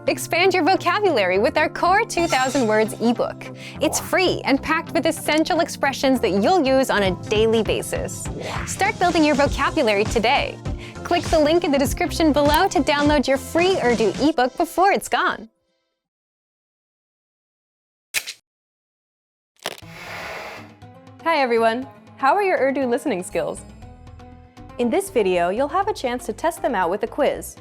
Expand your vocabulary with our Core 2000 Words ebook. It's free and packed with essential expressions that you'll use on a daily basis. Start building your vocabulary today. Click the link in the description below to download your free Urdu ebook before it's gone. Hi everyone! How are your Urdu listening skills? In this video, you'll have a chance to test them out with a quiz.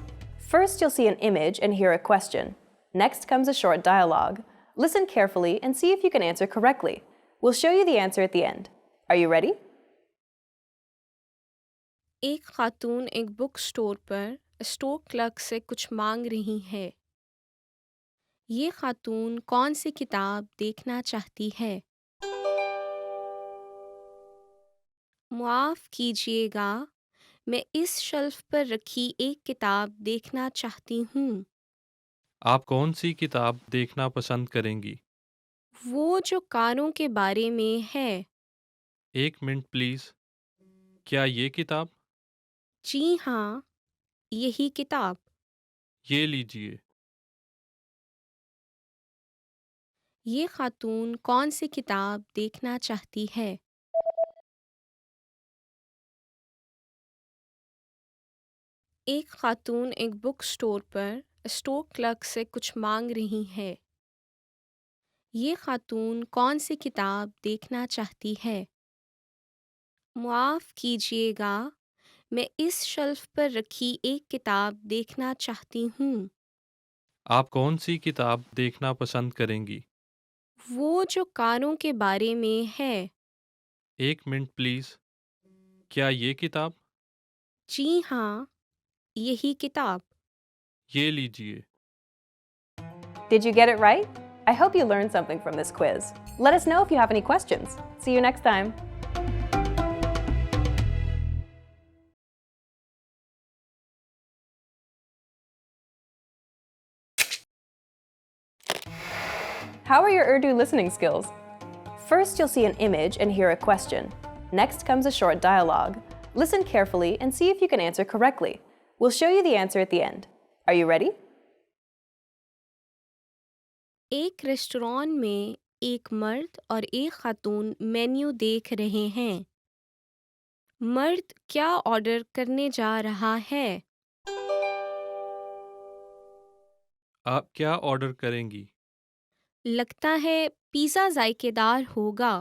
First, you'll see an image and hear a question. Next comes a short dialogue. Listen carefully and see if you can answer correctly. We'll show you the answer at the end. Are you ready? एक खातून एक book store पर store clerk से कुछ मांग रही है। ये खातून कौन सी किताब देखना चाहती है? मुआफ़ कीजिएगा, मैं इस शेल्फ पर रखी एक किताब देखना चाहती हूँ। आप कौन सी किताब देखना पसंद करेंगी? वो जो कारों के बारे में है। एक मिनट प्लीज़। क्या ये किताब? जी हाँ, यही किताब। ये लीजिए। ये खातून कौन सी किताब देखना चाहती है? एक खातून एक बुक स्टोर पर स्टोर क्लर्क से कुछ मांग रही है। ये खातून कौन सी किताब देखना चाहती है? मुआफ़ कीजिएगा, मैं इस शेल्फ पर रखी एक किताब देखना चाहती हूँ। आप कौन सी किताब देखना पसंद करेंगी? वो जो कारों के बारे में है। एक मिनट प्लीज़। क्या ये किताब? जी हाँ, यही किताब। ये लीजिए। Did you get it right? I hope you learned something from this quiz. Let us know if you have any questions. See you next time. How are your Urdu listening skills? First, you'll see an image and hear a question. Next comes a short dialogue. Listen carefully and see if you can answer correctly. We'll show you the answer at the end. Are you ready? एक restaurant में एक मर्द और एक खातून menu देख रहे हैं। मर्द क्या ऑर्डर करने जा रहा है? आप क्या ऑर्डर करेंगी? लगता है पिज़्ज़ा जायकेदार होगा।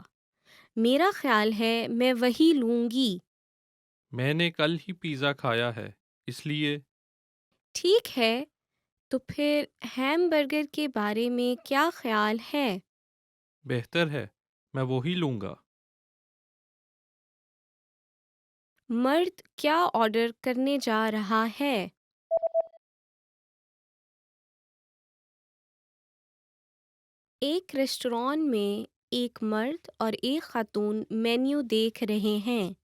मेरा ख्याल है मैं वही लूँगी। मैंने कल ही पिज़्ज़ा खाया है, इसलिए। ठीक है, तो फिर हैमबर्गर के बारे में क्या ख्याल है? बेहतर है, मैं वो ही लूँगा। मर्द क्या ऑर्डर करने जा रहा है? एक रेस्टोरेंट में एक मर्द और एक खातून मेन्यू देख रहे हैं।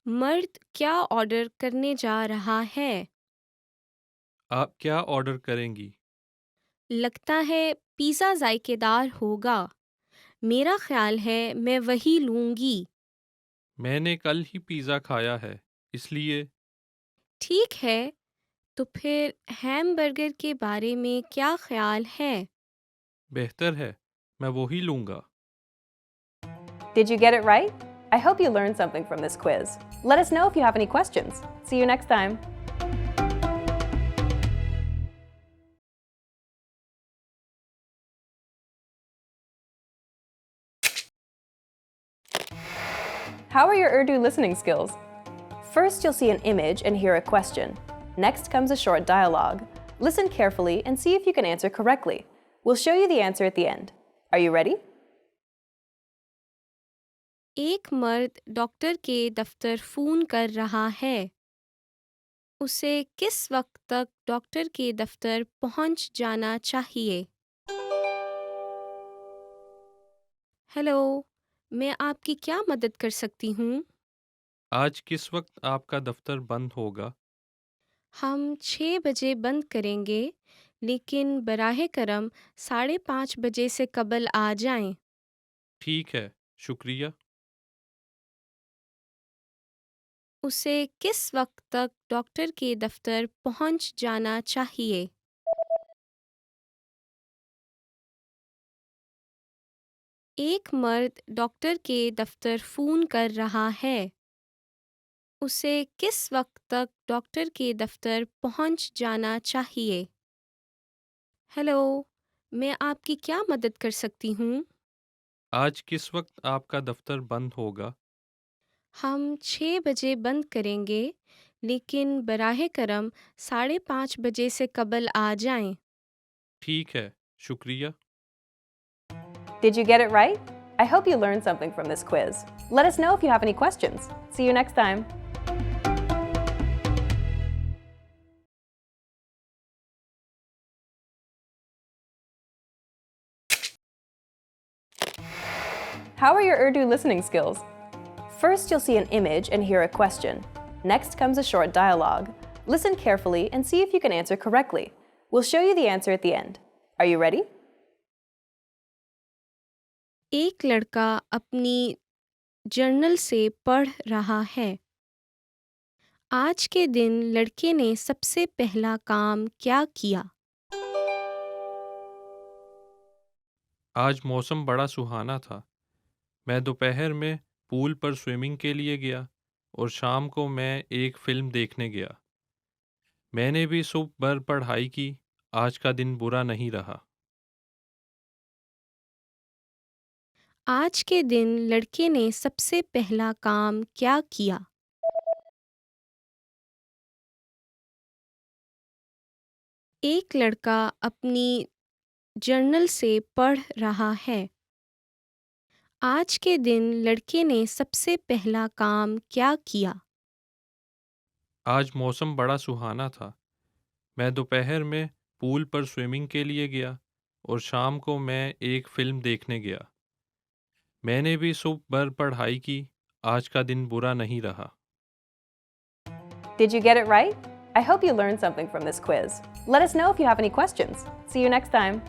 मर्द क्या ऑर्डर करने जा रहा है? आप क्या ऑर्डर करेंगी? लगता है पिज़्ज़ा जायकेदार होगा। मेरा ख्याल है मैं वही लूँगी। मैंने कल ही पिज़्ज़ा खाया है, इसलिए। ठीक है, तो फिर हैमबर्गर के बारे में क्या ख्याल है? बेहतर है, मैं वो ही लूँगा। Did you get it right? I hope you learned something from this quiz. Let us know if you have any questions. See you next time. How are your Urdu listening skills? First, you'll see an image and hear a question. Next comes a short dialogue. Listen carefully and see if you can answer correctly. We'll show you the answer at the end. Are you ready? एक मर्द doctor के दफ्तर phone कर रहा है। उसे किस वक्त तक डॉक्टर के दफ्तर पहुंच जाना चाहिए? हेलो, मैं आपकी क्या मदद कर सकती हूँ? आज किस वक्त आपका दफ्तर बंद होगा? हम 6 बजे बंद करेंगे, लेकिन बराहे करम 5:30 बजे से कबल आ जाएं। ठीक है, शुक्रिया। उसे किस वक्त तक डॉक्टर के दफ्तर पहुंच जाना चाहिए? एक मर्द डॉक्टर के दफ्तर फ़ोन कर रहा है। उसे किस वक्त तक डॉक्टर के दफ्तर पहुंच जाना चाहिए? हेलो, मैं आपकी क्या मदद कर सकती हूँ? आज किस वक्त आपका दफ्तर बंद होगा? हम 6 बजे बंद करेंगे, लेकिन बराहे करम 5:30 बजे से कबल आ जाएं। ठीक है, शुक्रिया। Did you get it right? I hope you learned something from this quiz. Let us know if you have any questions. See you next time. How are your Urdu listening skills? First, you'll see an image and hear a question. Next comes a short dialogue. Listen carefully and see if you can answer correctly. We'll show you the answer at the end. Are you ready? एक लड़का अपनी journal से पढ़ रहा है। आज के दिन लड़के ने सबसे पहला काम क्या किया? आज मौसम बड़ा सुहाना था। मैं दोपहर में पूल पर स्विमिंग के लिए गया और शाम को मैं एक फ़िल्म देखने गया। मैंने भी सुबह भर पढ़ाई की। आज का दिन बुरा नहीं रहा। आज के दिन लड़के ने सबसे पहला काम क्या किया? एक लड़का अपनी जर्नल से पढ़ रहा है। आज के दिन लड़के ने सबसे पहला काम क्या किया? आज मौसम बड़ा सुहाना था। मैं दोपहर में पूल पर स्विमिंग के लिए गया और शाम को मैं एक फ़िल्म देखने गया। मैंने भी सुबह भर पढ़ाई की। आज का दिन बुरा नहीं रहा। Did you get it right? I hope you learned something from this quiz. Let us know if you have any questions. See you next time.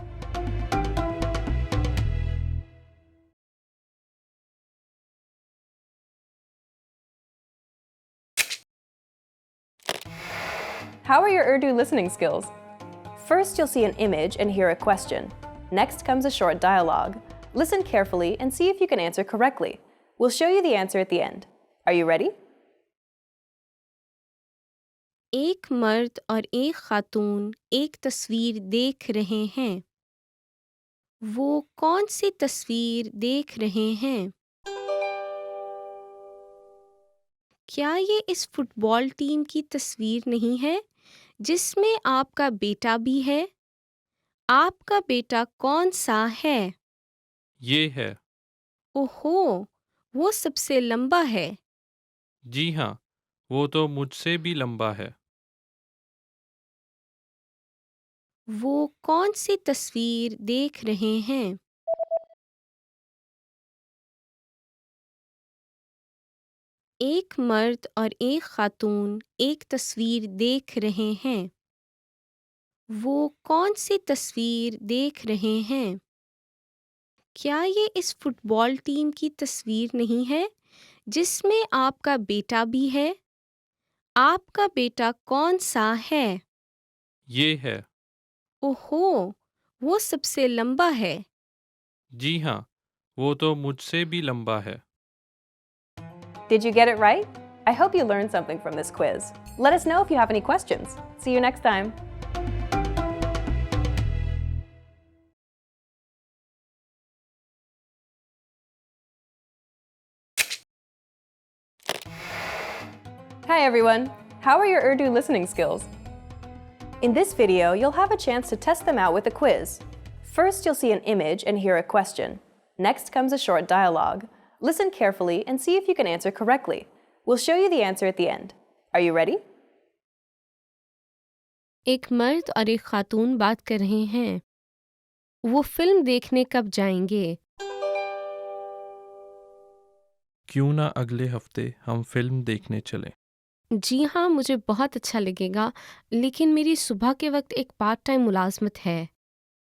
How are your Urdu listening skills? First, you'll see an image and hear a question. Next comes a short dialogue. Listen carefully and see if you can answer correctly. We'll show you the answer at the end. Are you ready? एक मर्द और एक खातून एक तस्वीर देख रहे हैं। वो कौन सी तस्वीर देख रहे हैं? क्या ये इस फुटबॉल टीम की तस्वीर नहीं है, जिसमें आपका बेटा भी है? आपका बेटा कौन सा है? ये है। ओहो, वो सबसे लंबा है। जी हाँ, वो तो मुझसे भी लंबा है। वो कौन सी तस्वीर देख रहे हैं? एक मर्द और एक खातून एक तस्वीर देख रहे हैं। वो कौन सी तस्वीर देख रहे हैं? क्या ये इस फुटबॉल टीम की तस्वीर नहीं है, जिसमें आपका बेटा भी है? आपका बेटा कौन सा है? ये है। ओहो, वो सबसे लंबा है। जी हाँ, वो तो मुझसे भी लंबा है। Did you get it right? I hope you learned something from this quiz. Let us know if you have any questions. See you next time. Hi everyone! How are your Urdu listening skills? In this video, you'll have a chance to test them out with a quiz. First, you'll see an image and hear a question. Next comes a short dialogue. Listen carefully and see if you can answer correctly. We'll show you the answer at the end. Are you ready? एक मर्द और एक खातून बात कर रहे हैं। वो film देखने कब जाएंगे? क्यों ना अगले हफ्ते हम फ़िल्म देखने चलें? जी हाँ, मुझे बहुत अच्छा लगेगा, लेकिन मेरी सुबह के वक्त एक पार्ट टाइम मुलाजमत है।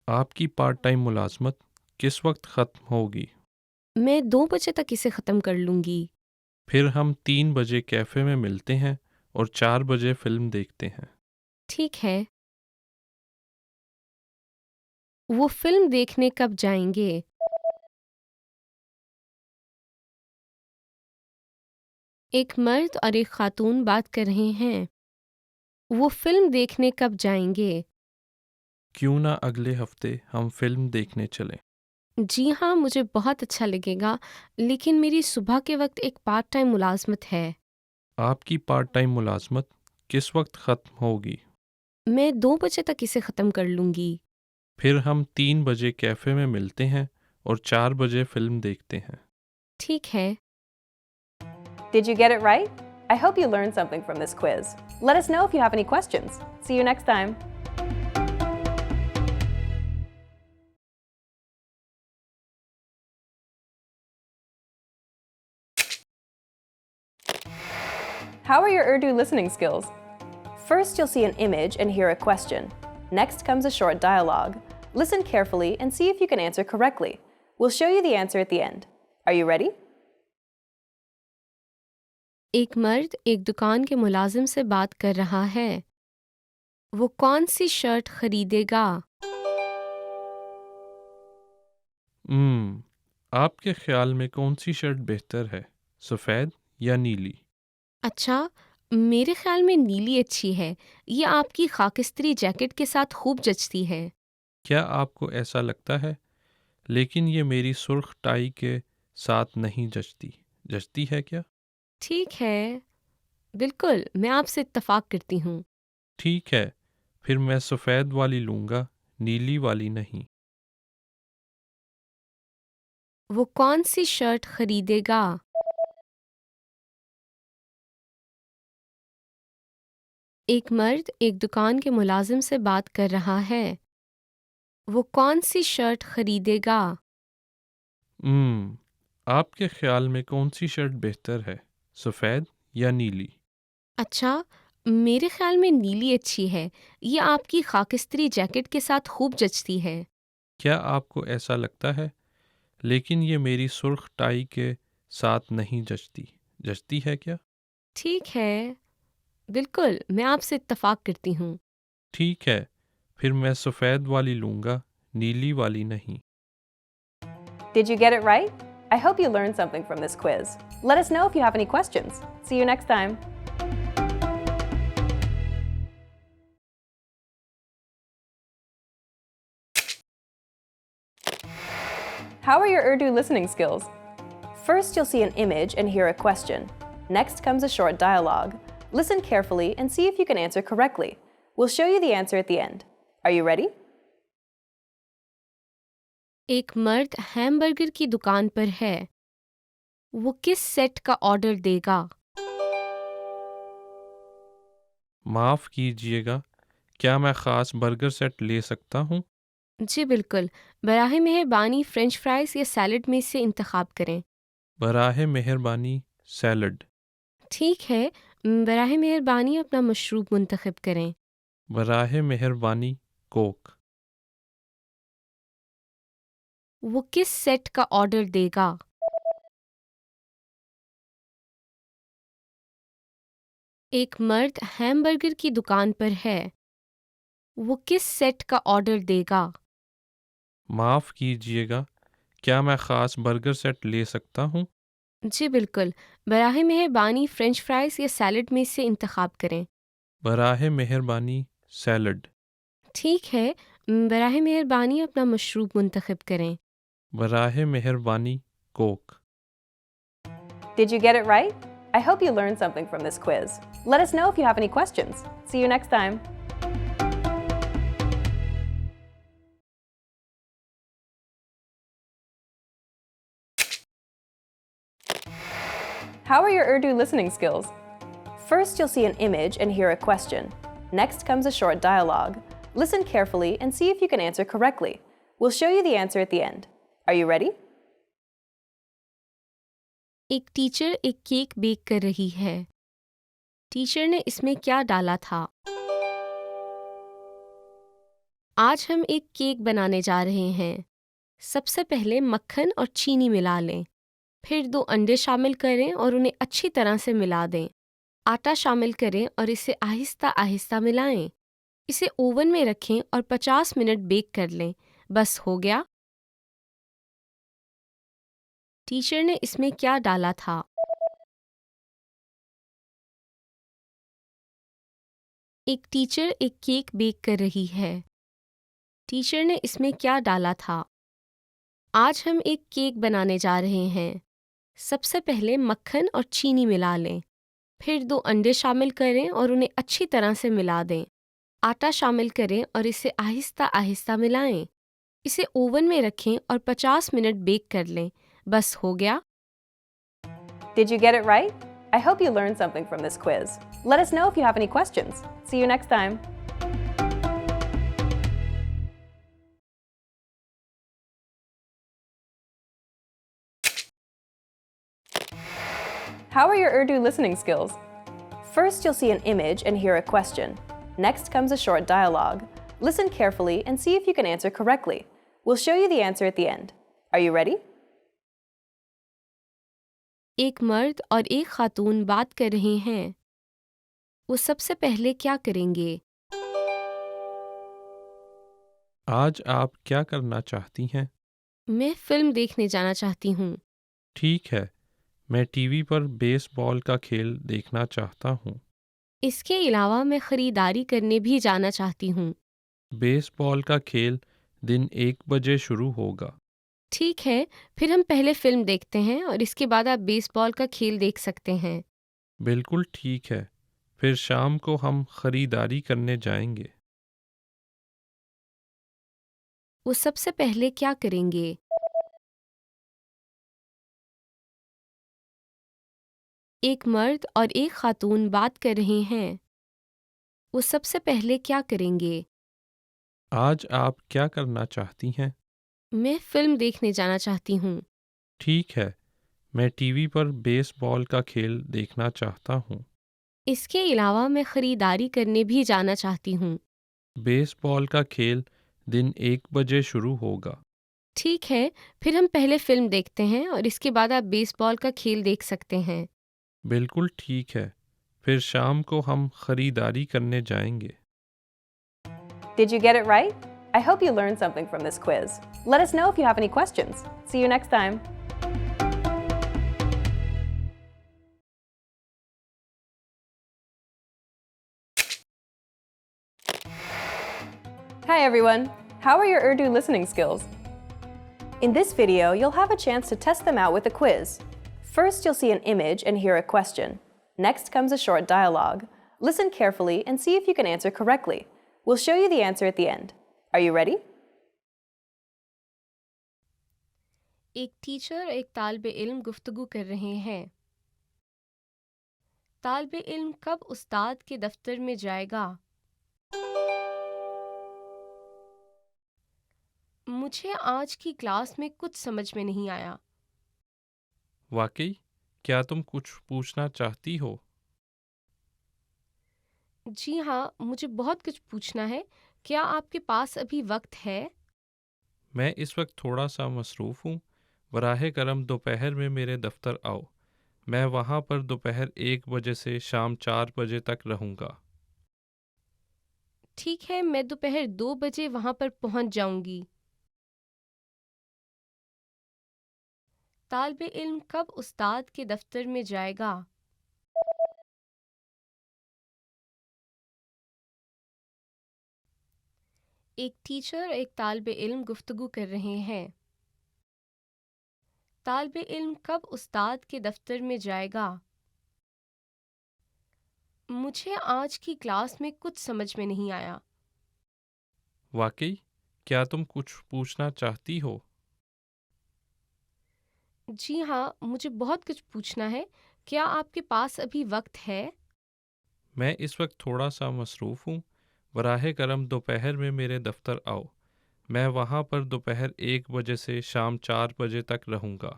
आपकी पार्ट टाइम मुलाजमत किस वक्त ख़त्म होगी? मैं 2 बजे तक इसे ख़त्म कर लूँगी। फिर हम 3 बजे कैफ़े में मिलते हैं और 4 बजे फ़िल्म देखते हैं। ठीक है। वो फिल्म देखने कब जाएंगे? एक मर्द और एक खातून बात कर रहे हैं। वो फिल्म देखने कब जाएंगे? क्यों ना अगले हफ्ते हम फिल्म देखने चलें? जी हाँ, मुझे बहुत अच्छा लगेगा, लेकिन मेरी सुबह के वक्त एक पार्ट टाइम मुलाजमत है। आपकी पार्ट टाइम मुलाजमत किस वक्त ख़त्म होगी? मैं 2 बजे तक इसे ख़त्म कर लूँगी। फिर हम 3 बजे कैफ़े में मिलते हैं और 4 बजे फिल्म देखते हैं। ठीक है। Did you get it right? I hope you learned something from this quiz. Let us know if you have any questions. See you next time. How are your Urdu listening skills? First, you'll see an image and hear a question. Next comes a short dialogue. Listen carefully and see if you can answer correctly. We'll show you the answer at the end. Are you ready? एक मर्द एक दुकान के मुलाजिम से बात कर रहा है। वो कौन सी शर्ट खरीदेगा? आपके ख्याल में कौन सी शर्ट बेहतर है, सफ़ेद या नीली? अच्छा, मेरे ख्याल में नीली अच्छी है। ये आपकी खाकिस्त्री जैकेट के साथ खूब जचती है। क्या आपको ऐसा लगता है? लेकिन ये मेरी सुर्ख टाई के साथ नहीं जचती। जचती है क्या? ठीक है, बिल्कुल, मैं आपसे इत्तफाक करती हूँ। ठीक है, फिर मैं सफ़ेद वाली लूँगा, नीली वाली नहीं। वो कौन सी शर्ट खरीदेगा? एक मर्द एक दुकान के मुलाजिम से बात कर रहा है। वो कौन सी शर्ट खरीदेगा? आपके ख्याल में कौन सी शर्ट बेहतर है, सफ़ेद या नीली? अच्छा, मेरे ख्याल में नीली अच्छी है। ये आपकी खाकिस्त्री जैकेट के साथ खूब जचती है। क्या आपको ऐसा लगता है? लेकिन ये मेरी सुर्ख टाई के साथ नहीं जचती। जचती है क्या? ठीक है, बिल्कुल, मैं आपसे इत्तफाक करती हूँ। ठीक है, फिर मैं सफ़ेद वाली लूँगा, नीली वाली नहीं। Did you get it right? I hope you learned something from this quiz. Let us know if you have any questions. See you next time. How are your Urdu listening skills? First, you'll see an image and hear a question. Next comes a short dialogue. Listen carefully and see if you can answer correctly. We'll show you the answer at the end. Are you ready? एक मर्द hamburger की दुकान पर है। वो किस set का order देगा? माफ़ कीजिएगा, क्या मैं ख़ास बर्गर सेट ले सकता हूँ? जी बिल्कुल, बराहे मेहरबानी फ्रेंच फ्राइज या सैलड में से इंतखाब करें। बराहे मेहरबानी सैलड। ठीक है, बराहे मेहरबानी अपना मशरूब मुंतखब करें। बराहे मेहरबानी कोक। वो किस सेट का ऑर्डर देगा? एक मर्द हैमबर्गर की दुकान पर है। वो किस सेट का ऑर्डर देगा? माफ़ कीजिएगा, क्या मैं ख़ास बर्गर सेट ले सकता हूँ? जी बिल्कुल, बराहे मेहरबानी फ्रेंच फ्राइज या सैलड में से इंतखाब करें। बराहे मेहरबानी सैलड। ठीक है, बराहे मेहरबानी अपना मशरूब मुंतखब करें। बराहे मेहरबानी Coke. Did you get it right? I hope you learned something from this quiz. Let us know if you have any questions. See you next time. How are your Urdu listening skills? First, you'll see an image and hear a question. Next comes a short dialogue. Listen carefully and see if you can answer correctly. We'll show you the answer at the end. Are you ready? एक teacher एक cake bake कर रही है। Teacher ने इसमें क्या डाला था? आज हम एक केक बनाने जा रहे हैं। सबसे पहले मक्खन और चीनी मिला लें। फिर 2 अंडे शामिल करें और उन्हें अच्छी तरह से मिला दें। आटा शामिल करें और इसे आहिस्ता आहिस्ता मिलाएं। इसे ओवन में रखें और 50 मिनट बेक कर लें। बस हो गया। टीचर ने इसमें क्या डाला था? एक टीचर एक केक बेक कर रही है। टीचर ने इसमें क्या डाला था? आज हम एक केक बनाने जा रहे हैं। सबसे पहले मक्खन और चीनी मिला लें। फिर 2 अंडे शामिल करें और उन्हें अच्छी तरह से मिला दें। आटा शामिल करें और इसे आहिस्ता आहिस्ता मिलाएं। इसे ओवन में रखें और 50 मिनट बेक कर लें। बस हो गया। Did you get it right? I hope you learned something from this quiz. Let us know if you have any questions. See you next time. How are your Urdu listening skills? First, you'll see an image and hear a question. Next comes a short dialogue. Listen carefully and see if you can answer correctly. We'll show you the answer at the end. Are you ready? एक मर्द और एक खातून बात कर रहे हैं। वो सबसे पहले क्या करेंगे? आज आप क्या करना चाहती हैं? मैं फिल्म देखने जाना चाहती हूँ। ठीक है, मैं टीवी पर बेसबॉल का खेल देखना चाहता हूँ। इसके अलावा मैं खरीदारी करने भी जाना चाहती हूँ। बेसबॉल का खेल दिन 1 बजे शुरू होगा। ठीक है, फिर हम पहले फिल्म देखते हैं और इसके बाद आप बेसबॉल का खेल देख सकते हैं। बिल्कुल ठीक है, फिर शाम को हम खरीदारी करने जाएंगे। वो सबसे पहले क्या करेंगे? एक मर्द और एक खातून बात कर रहे हैं। वो सबसे पहले क्या करेंगे? आज आप क्या करना चाहती हैं? मैं फिल्म देखने जाना चाहती हूँ। ठीक है, मैं टीवी पर बेसबॉल का खेल देखना चाहता हूँ। इसके अलावा मैं खरीदारी करने भी जाना चाहती हूँ। बेसबॉल का खेल दिन 1 बजे शुरू होगा। ठीक है, फिर हम पहले फिल्म देखते हैं और इसके बाद आप बेसबॉल का खेल देख सकते हैं। बिल्कुल ठीक है, फिर शाम को हम खरीदारी करने जाएंगे। Did you get it right? I hope you learned something from this quiz. Let us know if you have any questions. See you next time. Hi everyone! How are your Urdu listening skills? In this video, you'll have a chance to test them out with a quiz. First, you'll see an image and hear a question. Next comes a short dialogue. Listen carefully and see if you can answer correctly. We'll show you the answer at the end. Are you ready? एक teacher एक तालिबे इल्म गुफ्तगू कर रहे हैं। तालिबे इल्म कब उस्ताद के दफ्तर में जाएगा? मुझे आज की क्लास में कुछ समझ में नहीं आया। वाकई, क्या तुम कुछ पूछना चाहती हो? जी हाँ, मुझे बहुत कुछ पूछना है। क्या आपके पास अभी वक्त है? मैं इस वक्त थोड़ा सा मसरूफ़ हूँ। बराहे करम दोपहर में मेरे दफ्तर आओ। मैं वहाँ पर दोपहर 1 बजे से शाम 4 बजे तक रहूँगा। ठीक है, मैं दोपहर 2 बजे वहाँ पर पहुँच जाऊँगी। तालिबे इल्म कब उस्ताद के दफ्तर में जाएगा? एक टीचर एक तालिबे इल्म गुफ्तगू कर रहे हैं। तालिबे इल्म कब उस्ताद के दफ्तर में जाएगा? मुझे आज की क्लास में कुछ समझ में नहीं आया। वाकई, क्या तुम कुछ पूछना चाहती हो? जी हाँ, मुझे बहुत कुछ पूछना है। क्या आपके पास अभी वक्त है? मैं इस वक्त थोड़ा सा मसरूफ़ हूँ। बराहे करम दोपहर में मेरे दफ्तर आओ। मैं वहाँ पर दोपहर 1 बजे से शाम 4 बजे तक रहूँगा।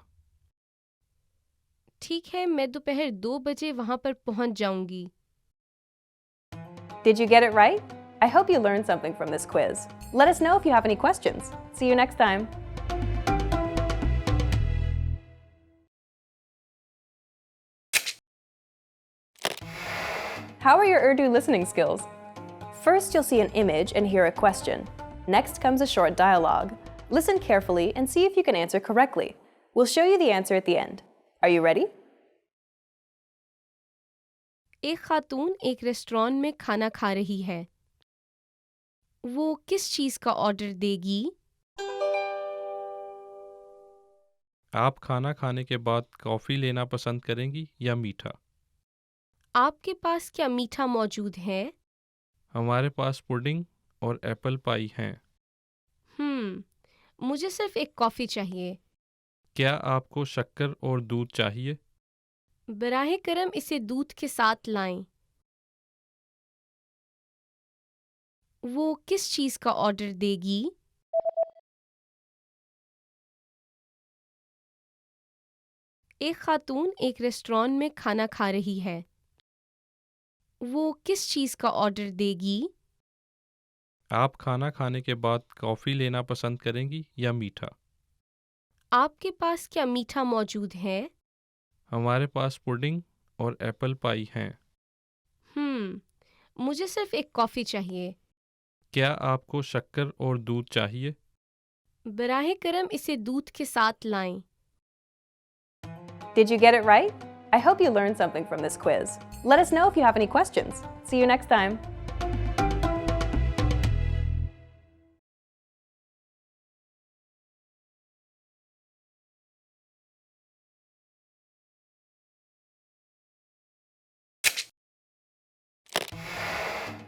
ठीक है, मैं दोपहर 2 बजे वहाँ पर पहुँच जाऊँगी। Did you get it right? I hope you learned something from this quiz. Let us know if you have any questions. See you next time. How are your Urdu listening skills? First, you'll see an image and hear a question. Next comes a short dialogue. Listen carefully and see if you can answer correctly. We'll show you the answer at the end. Are you ready? एक खातून एक restaurant में खाना खा रही है। वो किस चीज़ का ऑर्डर देगी? आप खाना खाने के बाद कॉफ़ी लेना पसंद करेंगी या मीठा? आपके पास क्या मीठा मौजूद है? हमारे पास पुडिंग और एप्पल पाई हैं। मुझे सिर्फ एक कॉफ़ी चाहिए। क्या आपको शक्कर और दूध चाहिए? बराहे करम इसे दूध के साथ लाएं। वो किस चीज़ का ऑर्डर देगी? एक खातून एक रेस्टोरेंट में खाना खा रही है। वो किस चीज़ का ऑर्डर देगी? आप खाना खाने के बाद कॉफ़ी लेना पसंद करेंगी या मीठा? आपके पास क्या मीठा मौजूद है? हमारे पास पुडिंग और एप्पल पाई हैं। मुझे सिर्फ एक कॉफ़ी चाहिए। क्या आपको शक्कर और दूध चाहिए? बराहे करम इसे दूध के साथ लाएं। Did you get it right? I hope you learned something from this quiz. Let us know if you have any questions. See you next time.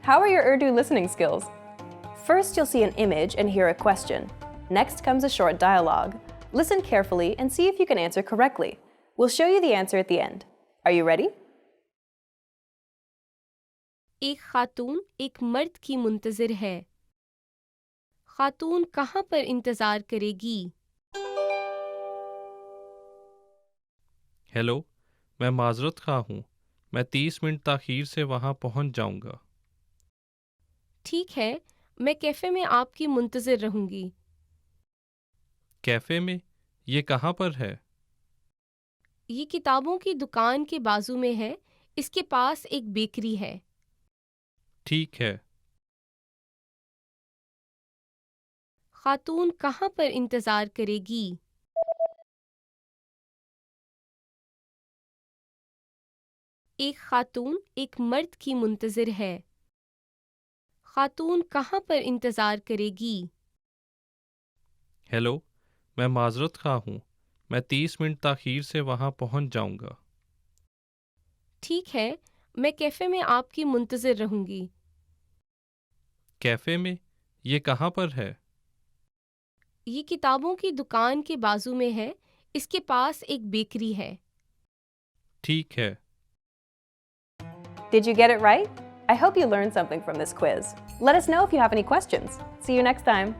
How are your Urdu listening skills? First, you'll see an image and hear a question. Next comes a short dialogue. Listen carefully and see if you can answer correctly. We'll show you the answer at the end. Are you ready? एक खातून एक मर्द की मुंतज़िर है। खातून कहाँ पर इंतज़ार करेगी? Hello, मैं माजरत खा हूँ। मैं 30 मिनट ताख़ीर से वहाँ पहुँच जाऊँगा। ठीक है, मैं कैफ़े में आपकी मुंतज़िर रहूँगी। कैफ़े में? ये कहाँ पर है? ये किताबों की दुकान के बाजू में है। इसके पास एक बेकरी है। ठीक है। खातून कहाँ पर इंतज़ार करेगी? एक खातून एक मर्द की मुंतज़िर है। खातून कहाँ पर इंतज़ार करेगी? हेलो, मैं माजरत खा हूँ। मैं 30 मिनट ताख़ीर से वहाँ पहुँच जाऊँगा। ठीक है, मैं कैफ़े में आपकी मुंतज़िर रहूँगी। कैफ़े में? ये कहाँ पर है? ये किताबों की दुकान के बाजू में है। इसके पास एक बेकरी है। ठीक है। Did you get it right? I hope you learned something from this quiz. Let us know if you have any questions. See you next time.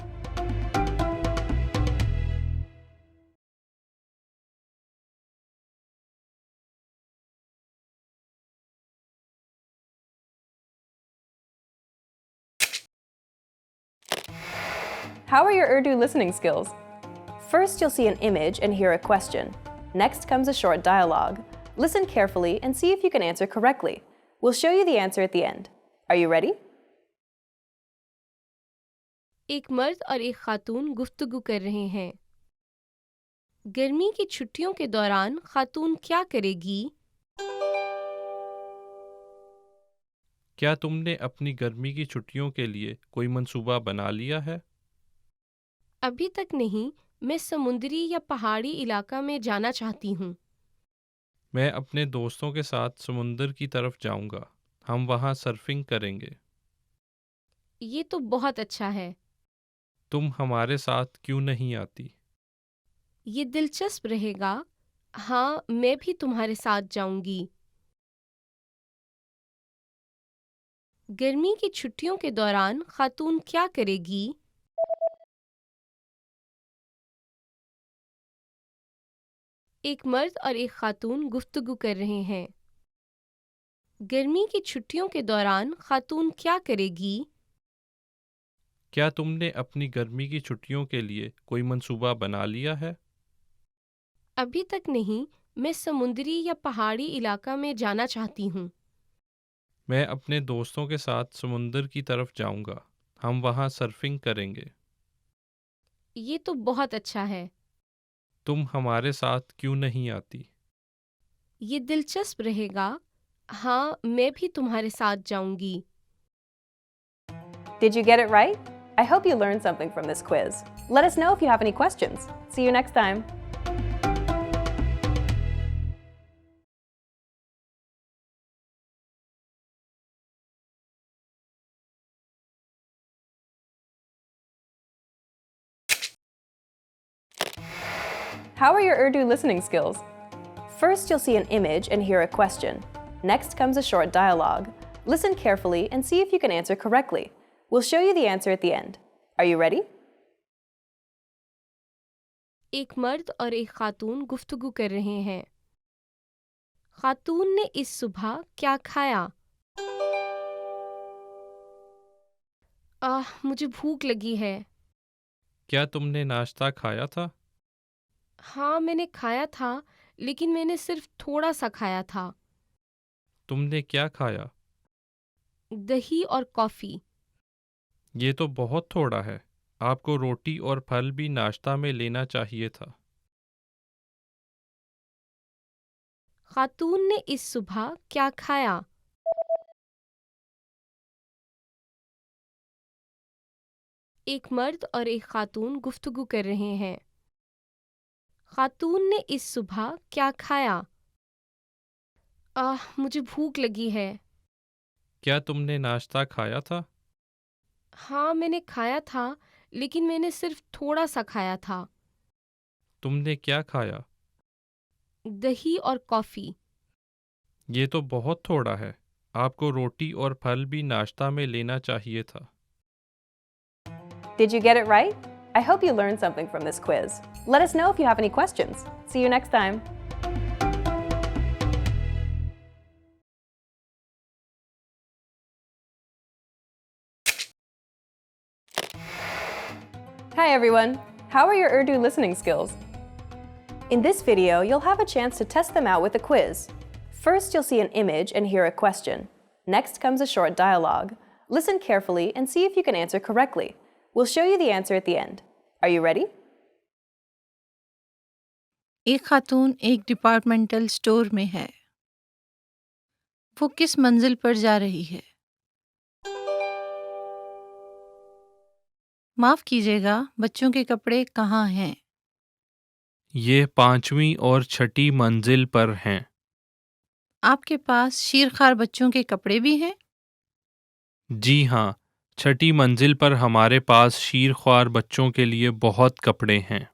How are your Urdu listening skills? First, you'll see an image and hear a question. Next comes a short dialogue. Listen carefully and see if you can answer correctly. We'll show you the answer at the end. Are you ready? एक मर्द और एक खातून गुफ्तगू कर रहे हैं। गर्मी की छुट्टियों के दौरान खातून क्या करेगी? क्या तुमने अपनी गर्मी की छुट्टियों के लिए कोई मंसूबा बना लिया है? अभी तक नहीं। मैं समुद्री या पहाड़ी इलाका में जाना चाहती हूँ। मैं अपने दोस्तों के साथ समुंदर की तरफ जाऊँगा। हम वहाँ सर्फिंग करेंगे। ये तो बहुत अच्छा है। तुम हमारे साथ क्यों नहीं आती? ये दिलचस्प रहेगा। हाँ, मैं भी तुम्हारे साथ जाऊंगी। गर्मी की छुट्टियों के दौरान खातून क्या करेगी? एक मर्द और एक खातून गुफ्तगू कर रहे हैं। गर्मी की छुट्टियों के दौरान खातून क्या करेगी? क्या तुमने अपनी गर्मी की छुट्टियों के लिए कोई मंसूबा बना लिया है? अभी तक नहीं। मैं समुद्री या पहाड़ी इलाका में जाना चाहती हूँ। मैं अपने दोस्तों के साथ समुंदर की तरफ जाऊँगा। हम वहाँ सर्फिंग करेंगे। ये तो बहुत अच्छा है। तुम हमारे साथ क्यों नहीं आती? ये दिलचस्प रहेगा। हाँ, मैं भी तुम्हारे साथ जाऊंगी। Did you get it right? I hope you learned something from this quiz. Let us know if you have any questions. See you next time. How are your Urdu listening skills? First, you'll see an image and hear a question. Next comes a short dialogue. Listen carefully and see if you can answer correctly. We'll show you the answer at the end. Are you ready? एक मर्द और एक खातून गुफ्तगू कर रहे हैं। खातून ने इस सुबह क्या खाया? मुझे भूख लगी है। क्या तुमने नाश्ता खाया था? हाँ, मैंने खाया था, लेकिन मैंने सिर्फ थोड़ा सा खाया था। तुमने क्या खाया? दही और कॉफ़ी। ये तो बहुत थोड़ा है। आपको रोटी और फल भी नाश्ता में लेना चाहिए था। खातून ने इस सुबह क्या खाया? एक मर्द और एक खातून गुफ्तगू कर रहे हैं। खातून ने इस सुबह क्या खाया? मुझे भूख लगी है। क्या तुमने नाश्ता खाया था? हाँ, मैंने खाया था, लेकिन मैंने सिर्फ थोड़ा सा खाया था। तुमने क्या खाया? दही और कॉफ़ी। ये तो बहुत थोड़ा है। आपको रोटी और फल भी नाश्ता में लेना चाहिए था। Did you get it right? I hope you learned something from this quiz. Let us know if you have any questions. See you next time. Hi everyone! How are your Urdu listening skills? In this video, you'll have a chance to test them out with a quiz. First, you'll see an image and hear a question. Next comes a short dialogue. Listen carefully and see if you can answer correctly. We'll show you the answer at the end. Are you ready? एक खातून एक departmental store में है। वो किस मंजिल पर जा रही है? माफ कीजिएगा, बच्चों के कपड़े कहाँ हैं? ये 5वीं और 6ठी मंजिल पर हैं। आपके पास शीरखार बच्चों के कपड़े भी हैं? जी हाँ, 6ठी मंजिल पर हमारे पास शीरख्वार बच्चों के लिए बहुत कपड़े हैं।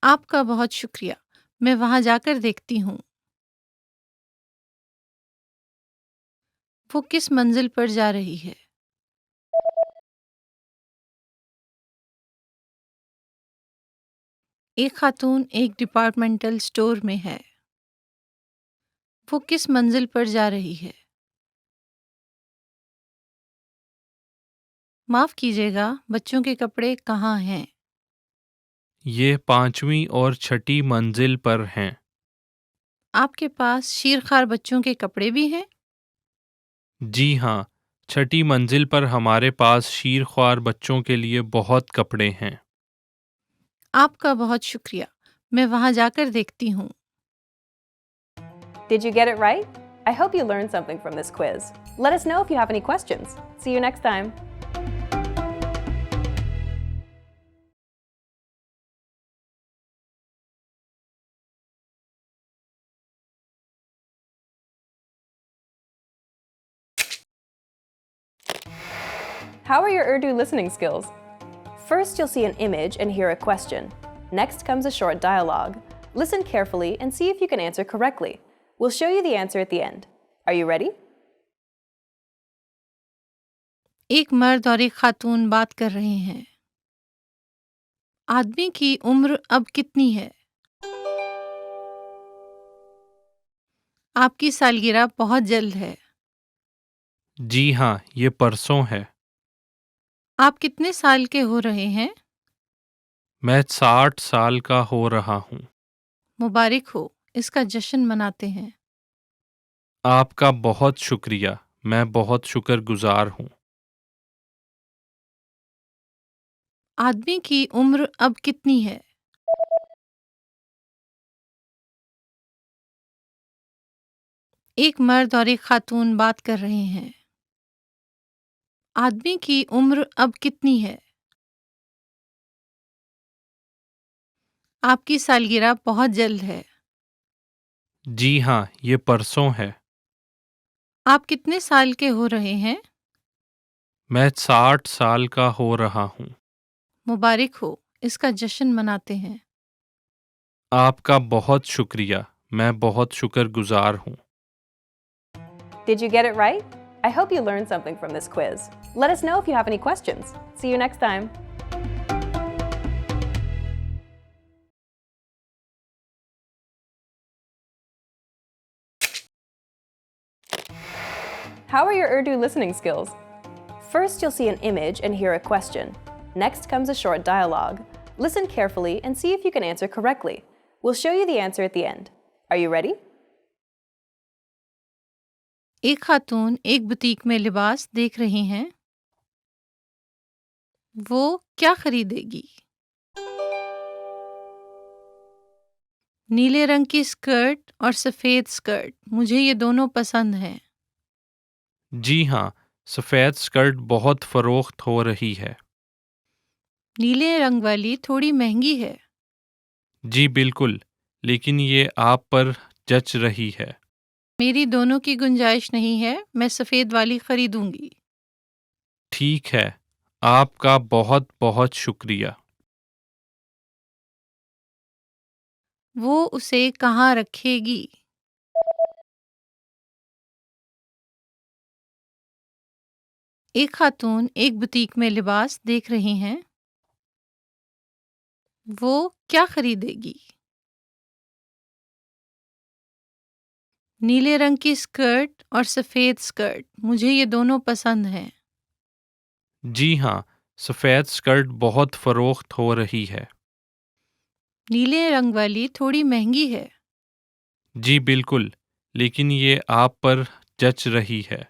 आपका बहुत शुक्रिया, मैं वहां जाकर देखती हूँ। वो किस मंजिल पर जा रही है? एक खातून एक डिपार्टमेंटल स्टोर में है। वो किस मंजिल पर जा रही है? माफ कीजिएगा, बच्चों के कपड़े कहाँ हैं? ये 5वीं और 6ठी मंजिल पर हैं। आपके पास शीरखार बच्चों के कपड़े भी हैं? जी हाँ, 6ठी मंजिल पर हमारे पास शीरख्वार बच्चों के लिए बहुत कपड़े हैं। आपका बहुत शुक्रिया, मैं वहां जाकर देखती हूँ। Did you get it right? I hope you learned something from this quiz. Let us know if you have any questions. See you next time. How are your Urdu listening skills? First, you'll see an image and hear a question. Next comes a short dialogue. Listen carefully and see if you can answer correctly. We'll show you the answer at the end. Are you ready? एक मर्द और एक खातून बात कर रहे हैं। आदमी की उम्र अब कितनी है? आपकी सालगिरह बहुत जल्द है। जी हाँ, ये परसों है। आप कितने साल के हो रहे हैं? मैं 60 साल का हो रहा हूँ। मुबारक हो, इसका जश्न मनाते हैं। आपका बहुत शुक्रिया, मैं बहुत शुक्रगुजार हूँ। आदमी की उम्र अब कितनी है? एक मर्द और एक खातून बात कर रहे हैं। आदमी की उम्र अब कितनी है? आपकी सालगिरह बहुत जल्द है। जी हाँ, ये परसों है। आप कितने साल के हो रहे हैं? मैं 60 साल का हो रहा हूँ। मुबारक हो, इसका जश्न मनाते हैं। आपका बहुत शुक्रिया। मैं बहुत शुक्रगुजार हूँ। Did you get it right? I hope you learned something from this quiz. Let us know if you have any questions. See you next time. How are your Urdu listening skills? First, you'll see an image and hear a question. Next comes a short dialogue. Listen carefully and see if you can answer correctly. We'll show you the answer at the end. Are you ready? एक खातून एक boutique में लिबास देख रही हैं। वो क्या खरीदेगी? नीले रंग की स्कर्ट और सफ़ेद स्कर्ट, मुझे ये दोनों पसंद हैं। जी हाँ, सफ़ेद स्कर्ट बहुत फ़रोख्त हो रही है। नीले रंग वाली थोड़ी महंगी है। जी बिल्कुल, लेकिन ये आप पर जच रही है। मेरी दोनों की गुंजाइश नहीं है, मैं सफ़ेद वाली खरीदूंगी। ठीक है, आपका बहुत बहुत शुक्रिया। वो उसे कहाँ रखेगी? एक खातून एक बुटीक में लिबास देख रही हैं। वो क्या खरीदेगी? नीले रंग की स्कर्ट और सफ़ेद स्कर्ट, मुझे ये दोनों पसंद हैं। जी हाँ, सफ़ेद स्कर्ट बहुत फ़रोख्त हो रही है। नीले रंग वाली थोड़ी महंगी है। जी बिल्कुल, लेकिन ये आप पर जच रही है।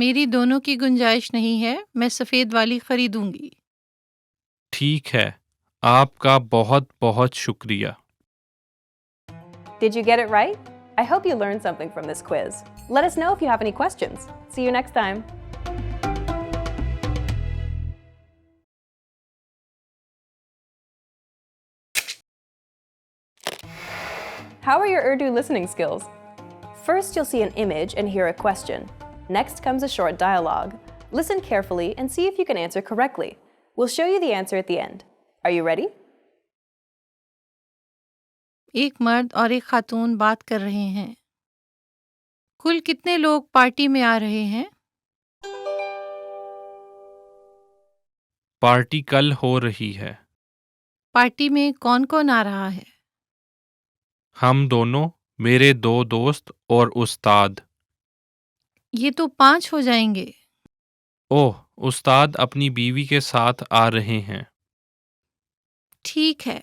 मेरी दोनों की गुंजाइश नहीं है, मैं सफ़ेद वाली खरीदूंगी। ठीक है, आपका बहुत बहुत शुक्रिया। Did you get it right? I hope you learned something from this quiz. Let us know if you have any questions. See you next time. How are your Urdu listening skills? First, you'll see an image and hear a question. Next comes a short dialogue. Listen carefully and see if you can answer correctly. We'll show you the answer at the end. Are you ready? एक मर्द और एक खातून बात कर रहे हैं। कुल कितने लोग पार्टी में आ रहे हैं? पार्टी कल हो रही है। पार्टी में कौन कौन आ रहा है? हम दोनों, मेरे 2 दोस्त और उस्ताद। ये तो 5 हो जाएंगे। ओह, उस्ताद अपनी बीवी के साथ आ रहे हैं। ठीक है।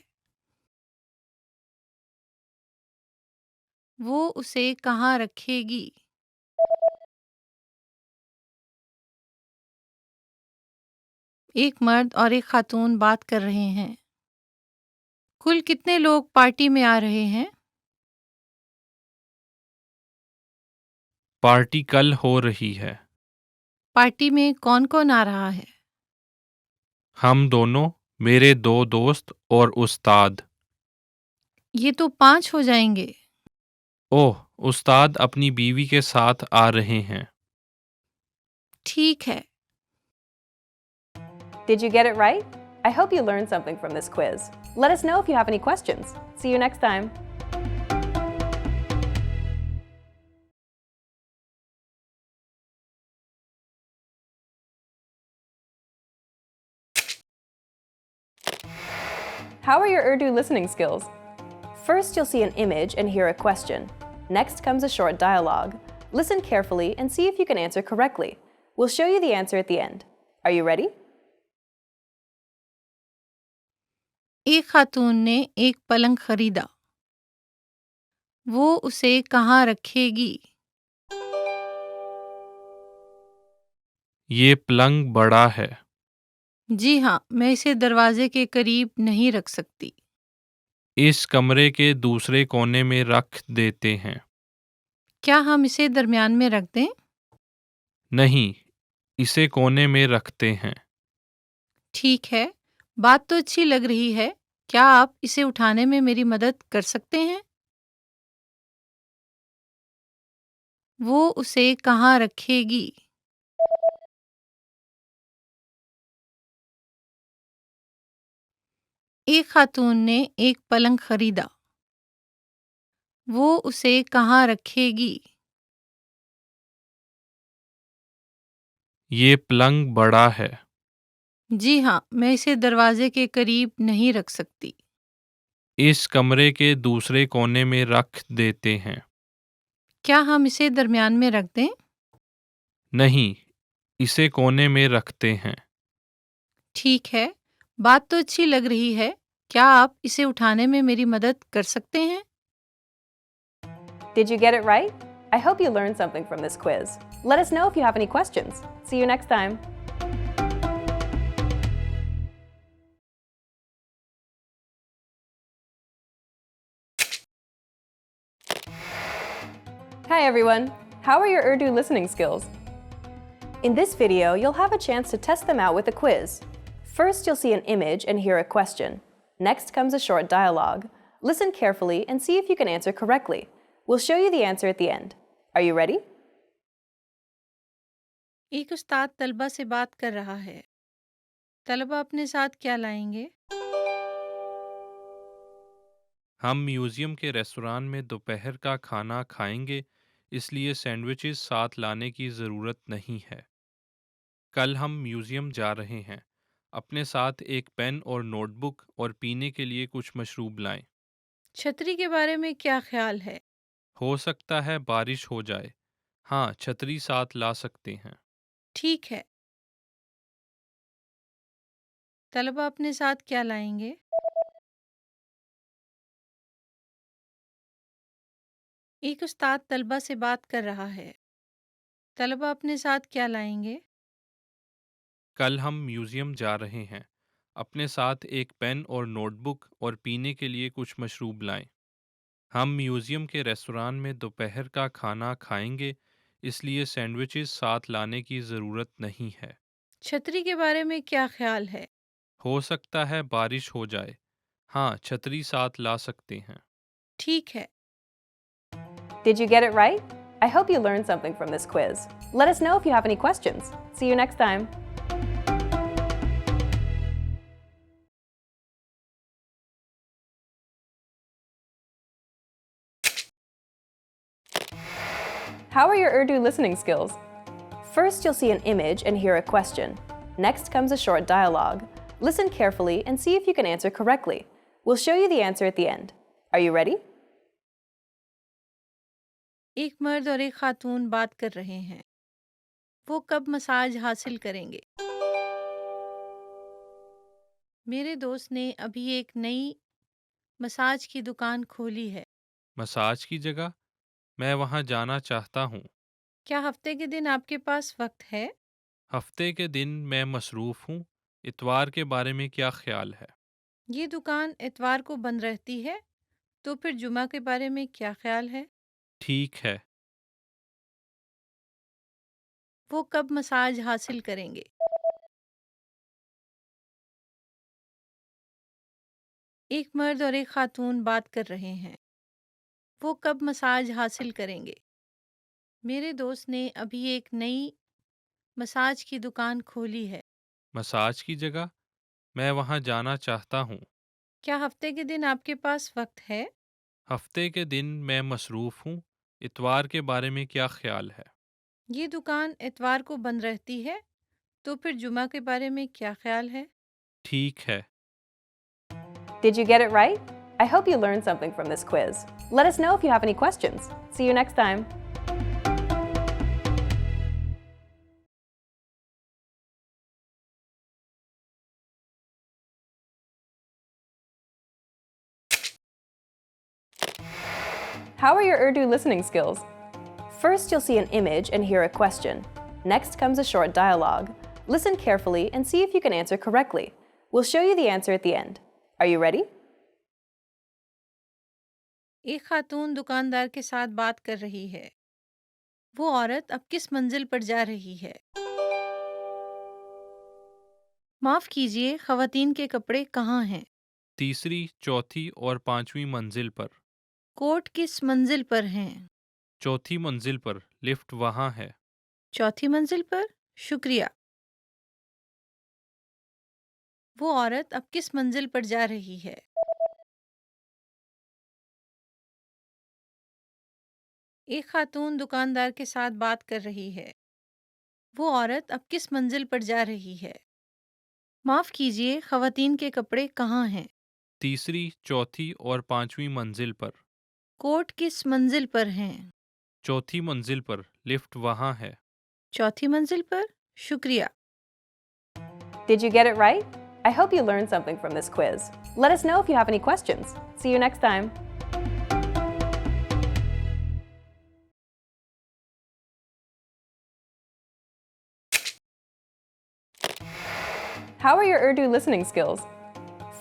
वो उसे कहाँ रखेगी? एक मर्द और एक खातून बात कर रहे हैं। कुल कितने लोग पार्टी में आ रहे हैं? पार्टी कल हो रही है। पार्टी में कौन कौन आ रहा है? हम दोनों, मेरे 2 दोस्त और उस्ताद। ये तो 5 हो जाएंगे। ओह, उस्ताद अपनी बीवी के साथ आ रहे हैं। ठीक है। Did you get it right? I hope you learned something from this quiz. Let us know if you have any questions. See you next time. How are your Urdu listening skills? First, you'll see an image and hear a question. Next comes a short dialogue. Listen carefully and see if you can answer correctly. We'll show you the answer at the end. Are you ready? एक खातून ने एक पलंग खरीदा। वो उसे कहाँ रखेगी? ये पलंग बड़ा है। जी हाँ, मैं इसे दरवाजे के करीब नहीं रख सकती। इस कमरे के दूसरे कोने में रख देते हैं। क्या हम इसे दरमियान में रख दें? नहीं, इसे कोने में रखते हैं। ठीक है, बात तो अच्छी लग रही है। क्या आप इसे उठाने में मेरी मदद कर सकते हैं? वो उसे कहाँ रखेगी? एक खातून ने एक पलंग खरीदा। वो उसे कहाँ रखेगी? ये पलंग बड़ा है। जी हाँ, मैं इसे दरवाजे के करीब नहीं रख सकती। इस कमरे के दूसरे कोने में रख देते हैं। क्या हम इसे दरमियान में रख दें? नहीं, इसे कोने में रखते हैं। ठीक है, बात तो अच्छी लग रही है। क्या आप इसे उठाने में मेरी मदद कर सकते हैं? Did you get it right? I hope you learned something from this quiz. Let us know if you have any questions. See you next time. Hi everyone! How are your Urdu listening skills? In this video, you'll have a chance to test them out with a quiz. First, you'll see an image and hear a question. Next comes a short dialogue. Listen carefully and see if you can answer correctly. We'll show you the answer at the end. Are you ready? एक उस्ताद तलबा से बात कर रहा है। तलबा अपने साथ क्या लाएंगे? हम म्यूज़ियम के रेस्टोरेंट में दोपहर का खाना खाएंगे, इसलिए सैंडविचेस साथ लाने की ज़रूरत नहीं है। कल हम म्यूज़ियम जा रहे हैं। अपने साथ एक पेन और नोटबुक और पीने के लिए कुछ मशरूब लाएं। छतरी के बारे में क्या ख्याल है? हो सकता है बारिश हो जाए। हाँ, छतरी साथ ला सकते हैं। ठीक है। तलबा अपने साथ क्या लाएंगे? एक उस्ताद तलबा से बात कर रहा है। तलबा अपने साथ क्या लाएंगे? कल हम म्यूज़ियम जा रहे हैं। अपने साथ एक पेन और नोटबुक और पीने के लिए कुछ मशरूब लाएं। हम म्यूज़ियम के रेस्टोरेंट में दोपहर का खाना खाएंगे, इसलिए सैंडविचेस साथ लाने की ज़रूरत नहीं है। छतरी के बारे में क्या ख्याल है? हो सकता है बारिश हो जाए। हाँ, छतरी साथ ला सकते हैं। ठीक है। Did you get it right? I hope you learned something from this quiz. Let us know if you have any questions. See you next time. How are your Urdu listening skills? First, you'll see an image and hear a question. Next comes a short dialogue. Listen carefully and see if you can answer correctly. We'll show you the answer at the end. Are you ready? एक मर्द और एक खातून बात कर रहे हैं। वो कब मसाज हासिल करेंगे? मेरे दोस्त ने अभी एक नई मसाज की दुकान खोली है। मसाज की जगह मैं वहाँ जाना चाहता हूँ। क्या हफ्ते के दिन आपके पास वक्त है? हफ्ते के दिन मैं मसरूफ़ हूँ। इतवार के बारे में क्या ख्याल है? ये दुकान इतवार को बंद रहती है, तो फिर जुमा के बारे में क्या ख्याल है? ठीक है। वो कब मसाज हासिल करेंगे? एक मर्द और एक खातून बात कर रहे हैं। वो कब मसाज हासिल करेंगे? मेरे दोस्त ने अभी एक नई मसाज की दुकान खोली है। मसाज की जगह मैं वहाँ जाना चाहता हूँ। क्या हफ्ते के दिन आपके पास वक्त है? हफ्ते के दिन मैं मसरूफ़ हूँ। इतवार के बारे में क्या ख्याल है? ये दुकान इतवार को बंद रहती है, तो फिर जुमा के बारे में क्या ख्याल है? ठीक है। Did you get it right? I hope you learned something from this quiz. Let us know if you have any questions. See you next time. How are your Urdu listening skills? First, you'll see an image and hear a question. Next comes a short dialogue. Listen carefully and see if you can answer correctly. We'll show you the answer at the end. Are you ready? एक खातून दुकानदार के साथ बात कर रही है। वो औरत अब किस मंजिल पर जा रही है? माफ कीजिए, खवातीन के कपड़े कहाँ हैं? तीसरी, चौथी और पांचवी मंजिल पर। कोट किस मंजिल पर हैं? चौथी मंजिल पर, लिफ्ट वहाँ है। चौथी मंजिल पर? शुक्रिया। वो औरत अब किस मंजिल पर जा रही है? एक खातून दुकानदार के साथ बात कर रही है। वो औरत अब किस मंजिल पर जा रही है? माफ कीजिए, खवातीन के कपड़े कहाँ हैं? तीसरी, चौथी और पांचवी मंजिल पर। कोट किस मंजिल पर हैं? चौथी मंजिल पर, लिफ्ट वहाँ है। चौथी मंजिल पर? शुक्रिया। Did you get it right? I hope you learned something from this quiz. Let us know if you have any questions. See you next time. How are your Urdu listening skills?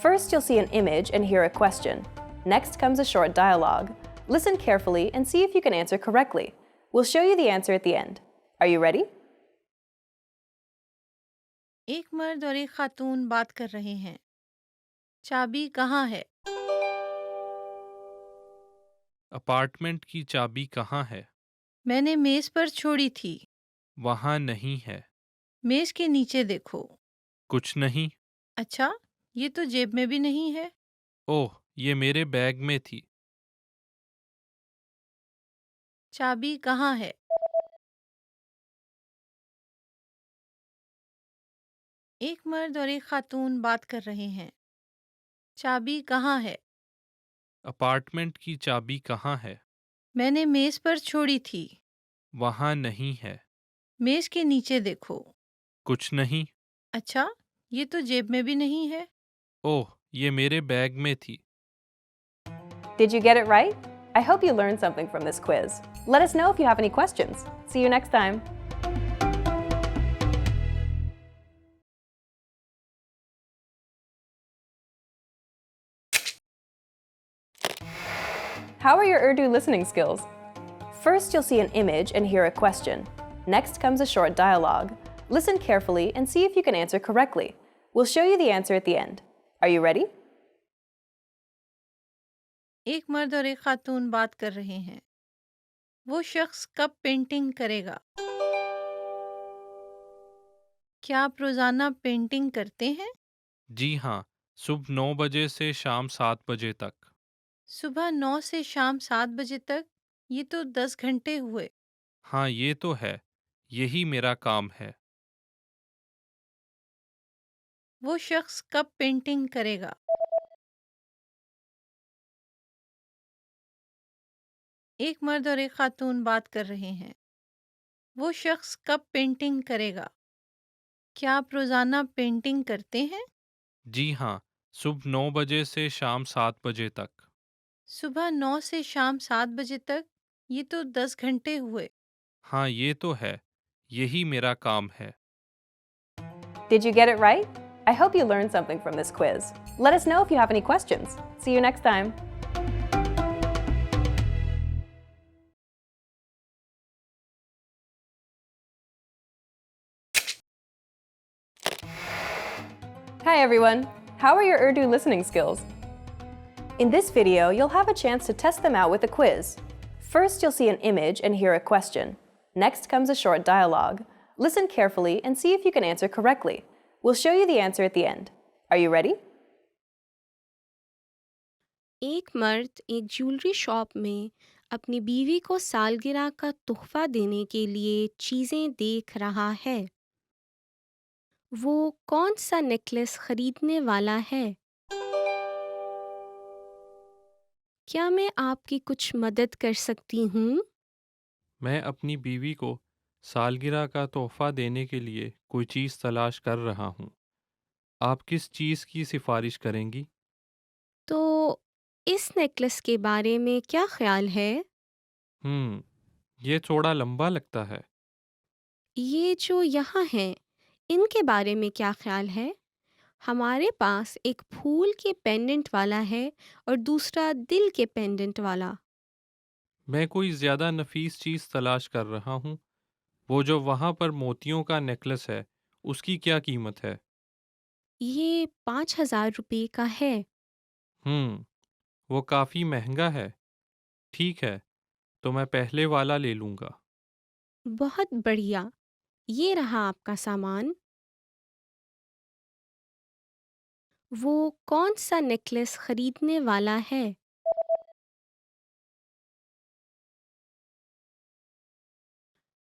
First, you'll see an image and hear a question. Next comes a short dialogue. Listen carefully and see if you can answer correctly. We'll show you the answer at the end. Are you ready? एक मर्द और एक खातून बात कर रहे हैं। चाबी कहाँ है? अपार्टमेंट की चाबी कहाँ है? मैंने मेज पर छोड़ी थी। वहाँ नहीं है। मेज के नीचे देखो। कुछ नहीं। अच्छा, ये तो जेब में भी नहीं है। ओह, ये मेरे बैग में थी। चाबी कहाँ है? एक मर्द और एक खातून बात कर रहे हैं। चाबी कहाँ है? अपार्टमेंट की चाबी कहाँ है? मैंने मेज पर छोड़ी थी। वहाँ नहीं है। मेज के नीचे देखो। कुछ नहीं। अच्छा, ये तो जेब में भी नहीं है। ओह, ये मेरे बैग में थी। Did you get it right? I hope you learned something from this quiz. Let us know if you have any questions. See you next time. How are your Urdu listening skills? First, you'll see an image and hear a question. Next comes a short dialogue. Listen carefully and see if you can answer correctly. We'll show you the answer at the end. Are you ready? एक मर्द और एक खातून बात कर रहे हैं। वो शख्स कब पेंटिंग करेगा? क्या आप रोजाना पेंटिंग करते हैं? जी हाँ, सुबह 9 बजे से शाम 7 बजे तक। सुबह 9 से शाम 7 बजे तक? ये तो 10 घंटे हुए। हाँ, ये तो है। यही मेरा काम है। वो शख्स कब पेंटिंग करेगा? एक मर्द और एक खातून बात कर रहे हैं। वो शख्स कब पेंटिंग करेगा? क्या आप रोजाना पेंटिंग करते हैं? जी हाँ, सुबह 9 बजे से शाम 7 बजे तक। सुबह 9 से शाम 7 बजे तक? ये तो 10 घंटे हुए। हाँ, ये तो है। यही मेरा काम है। Did you get it right? I hope you learned something from this quiz. Let us know if you have any questions. See you next time. Hi everyone! How are your Urdu listening skills? In this video, you'll have a chance to test them out with a quiz. First, you'll see an image and hear a question. Next comes a short dialogue. Listen carefully and see if you can answer correctly. We'll show you the answer at the end. Are you ready? एक मर्द एक jewellery shop में अपनी बीवी को सालगिरह का तोहफा देने के लिए चीज़ें देख रहा है। वो कौन सा नेकलेस खरीदने वाला है? क्या मैं आपकी कुछ मदद कर सकती हूँ? मैं अपनी बीवी को सालगिरह का तोहफा देने के लिए कोई चीज़ तलाश कर रहा हूँ। आप किस चीज़ की सिफारिश करेंगी? तो इस नेकलेस के बारे में क्या ख्याल है? ये थोड़ा लंबा लगता है। ये जो यहाँ हैं, इनके बारे में क्या ख्याल है? हमारे पास एक फूल के पेंडेंट वाला है और दूसरा दिल के पेंडेंट वाला। मैं कोई ज़्यादा नफीस चीज़ तलाश कर रहा हूँ। वो जो वहाँ पर मोतियों का नेकलेस है, उसकी क्या कीमत है? ये 5,000 रुपये का है। वो काफ़ी महंगा है। ठीक है, तो मैं पहले वाला ले लूँगा। बहुत बढ़िया। ये रहा आपका सामान। वो कौन सा नेकलेस खरीदने वाला है?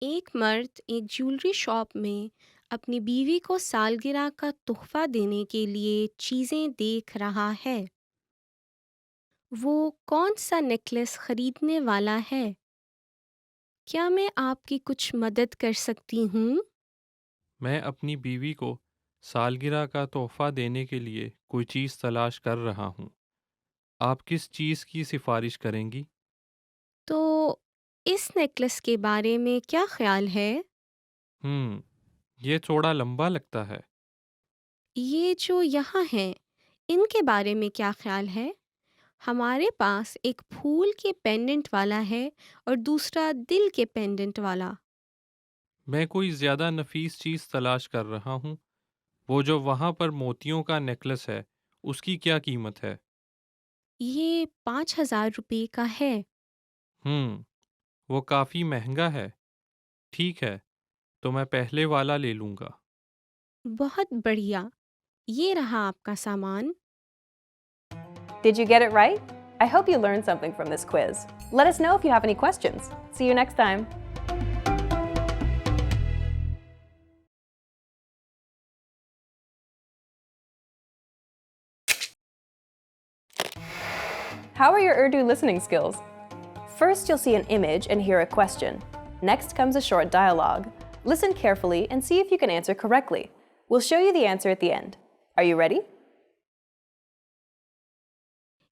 एक मर्द एक ज्वेलरी शॉप में अपनी बीवी को सालगिरह का तोहफा देने के लिए चीज़ें देख रहा है। वो कौन सा नेकलेस खरीदने वाला है? क्या मैं आपकी कुछ मदद कर सकती हूँ? मैं अपनी बीवी को सालगिरह का तोहफा देने के लिए कोई चीज़ तलाश कर रहा हूँ। आप किस चीज़ की सिफारिश करेंगी? तो इस नेकलेस के बारे में क्या ख्याल है? हम्म, ये थोड़ा लंबा लगता है। ये जो यहाँ हैं, इनके बारे में क्या ख्याल है? हमारे पास एक फूल के पेंडेंट वाला है और दूसरा दिल के पेंडेंट वाला। मैं कोई ज़्यादा नफीस चीज़ तलाश कर रहा हूँ। वो जो वहाँ पर मोतियों का नेकलेस है, उसकी क्या कीमत है? ये 5,000 रुपये का है। हम्म, वो काफ़ी महंगा है। ठीक है, तो मैं पहले वाला ले लूँगा। बहुत बढ़िया। ये रहा आपका सामान। Did you get it right? I hope you learned something from this quiz. Let us know if you have any questions. See you next time. How are your Urdu listening skills? First, you'll see an image and hear a question. Next comes a short dialogue. Listen carefully and see if you can answer correctly. We'll show you the answer at the end. Are you ready?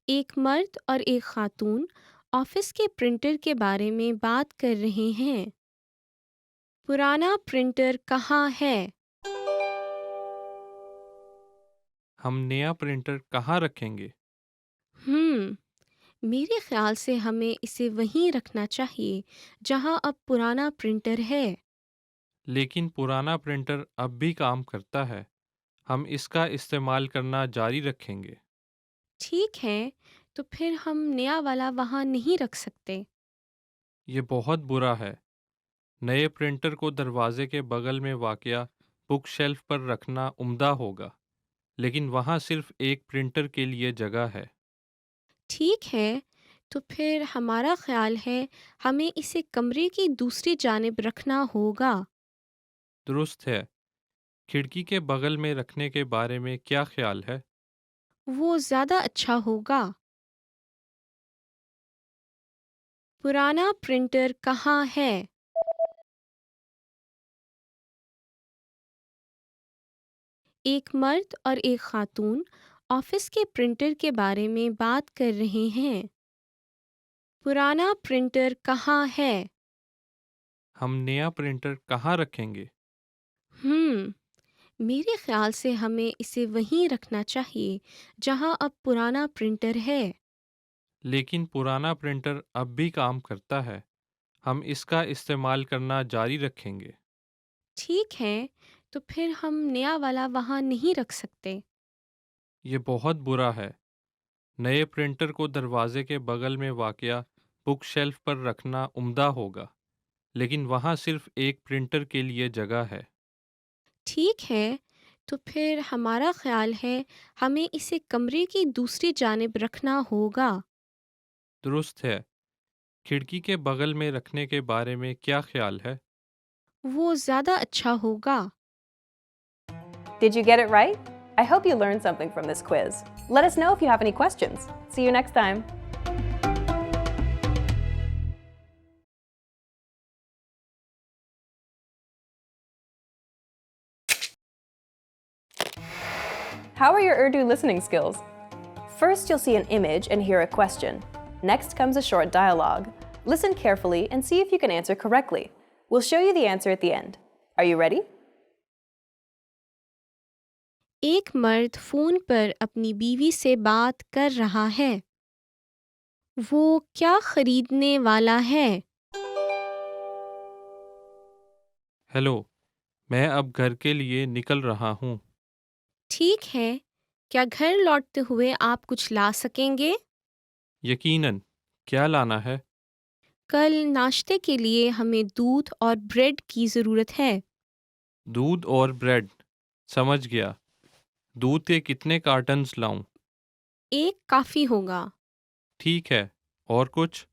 एक मर्द और एक खातून office के printer के बारे में बात कर रहे हैं। पुराना प्रिंटर कहाँ है? हम नया प्रिंटर कहाँ रखेंगे? मेरे ख्याल से हमें इसे वहीं रखना चाहिए जहाँ अब पुराना प्रिंटर है। लेकिन पुराना प्रिंटर अब भी काम करता है। हम इसका इस्तेमाल करना जारी रखेंगे। ठीक है, तो फिर हम नया वाला वहाँ नहीं रख सकते। ये बहुत बुरा है। नए प्रिंटर को दरवाजे के बगल में वाक़या बुक शेल्फ पर रखना उम्दा होगा, लेकिन वहाँ सिर्फ एक प्रिंटर के लिए जगह है। ठीक है, तो फिर हमारा ख्याल है हमें इसे कमरे की दूसरी जानिब रखना होगा। दुरुस्त है। खिड़की के बगल में रखने के बारे में क्या ख्याल है? वो ज़्यादा अच्छा होगा। पुराना प्रिंटर कहाँ है? एक मर्द और एक खातून ऑफिस के प्रिंटर के बारे में बात कर रहे हैं। पुराना प्रिंटर कहाँ है? हम नया प्रिंटर कहाँ रखेंगे? मेरे ख्याल से हमें इसे वहीं रखना चाहिए जहाँ अब पुराना प्रिंटर है। लेकिन पुराना प्रिंटर अब भी काम करता है। हम इसका इस्तेमाल करना जारी रखेंगे। ठीक है, तो फिर हम नया वाला वहाँ नहीं रख सकते। ये बहुत बुरा है। नए प्रिंटर को दरवाजे के बगल में वाक़या बुक शेल्फ पर रखना उम्दा होगा, लेकिन वहाँ सिर्फ एक प्रिंटर के लिए जगह है। ठीक है, तो फिर हमारा ख्याल है हमें इसे कमरे की दूसरी जानिब रखना होगा। दुरुस्त है। खिड़की के बगल में रखने के बारे में क्या ख्याल है? वो ज़्यादा अच्छा होगा। Did you get it right? I hope you learned something from this quiz. Let us know if you have any questions. See you next time. How are your Urdu listening skills? First, you'll see an image and hear a question. Next comes a short dialogue. Listen carefully and see if you can answer correctly. We'll show you the answer at the end. Are you ready? एक मर्द phone पर अपनी बीवी से बात कर रहा है। वो क्या खरीदने वाला है? हेलो, मैं अब घर के लिए निकल रहा हूँ। ठीक है, क्या घर लौटते हुए आप कुछ ला सकेंगे? यकीनन, क्या लाना है? कल नाश्ते के लिए हमें दूध और ब्रेड की ज़रूरत है। दूध और ब्रेड। समझ गया। दूध के कितने कार्टन्स लाऊं? एक काफ़ी होगा। ठीक है। और कुछ?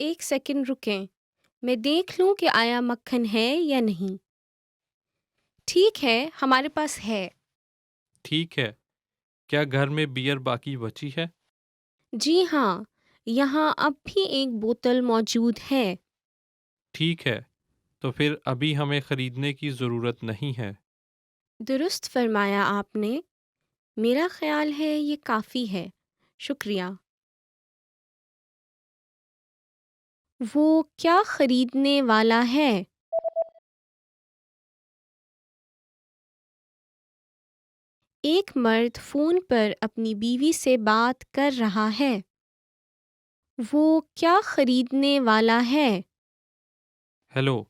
एक सेकंड रुकें, मैं देख लूं कि आया मक्खन है या नहीं। ठीक है, हमारे पास है। ठीक है। क्या घर में बियर बाकी बची है? जी हाँ, यहाँ अब भी एक बोतल मौजूद है। ठीक है। तो फिर अभी हमें खरीदने की ज़रूरत नहीं है। दुरुस्त फरमाया आपने। मेरा ख्याल है ये काफ़ी है। शुक्रिया। वो क्या खरीदने वाला है? एक मर्द फ़ोन पर अपनी बीवी से बात कर रहा है। वो क्या खरीदने वाला है? हेलो,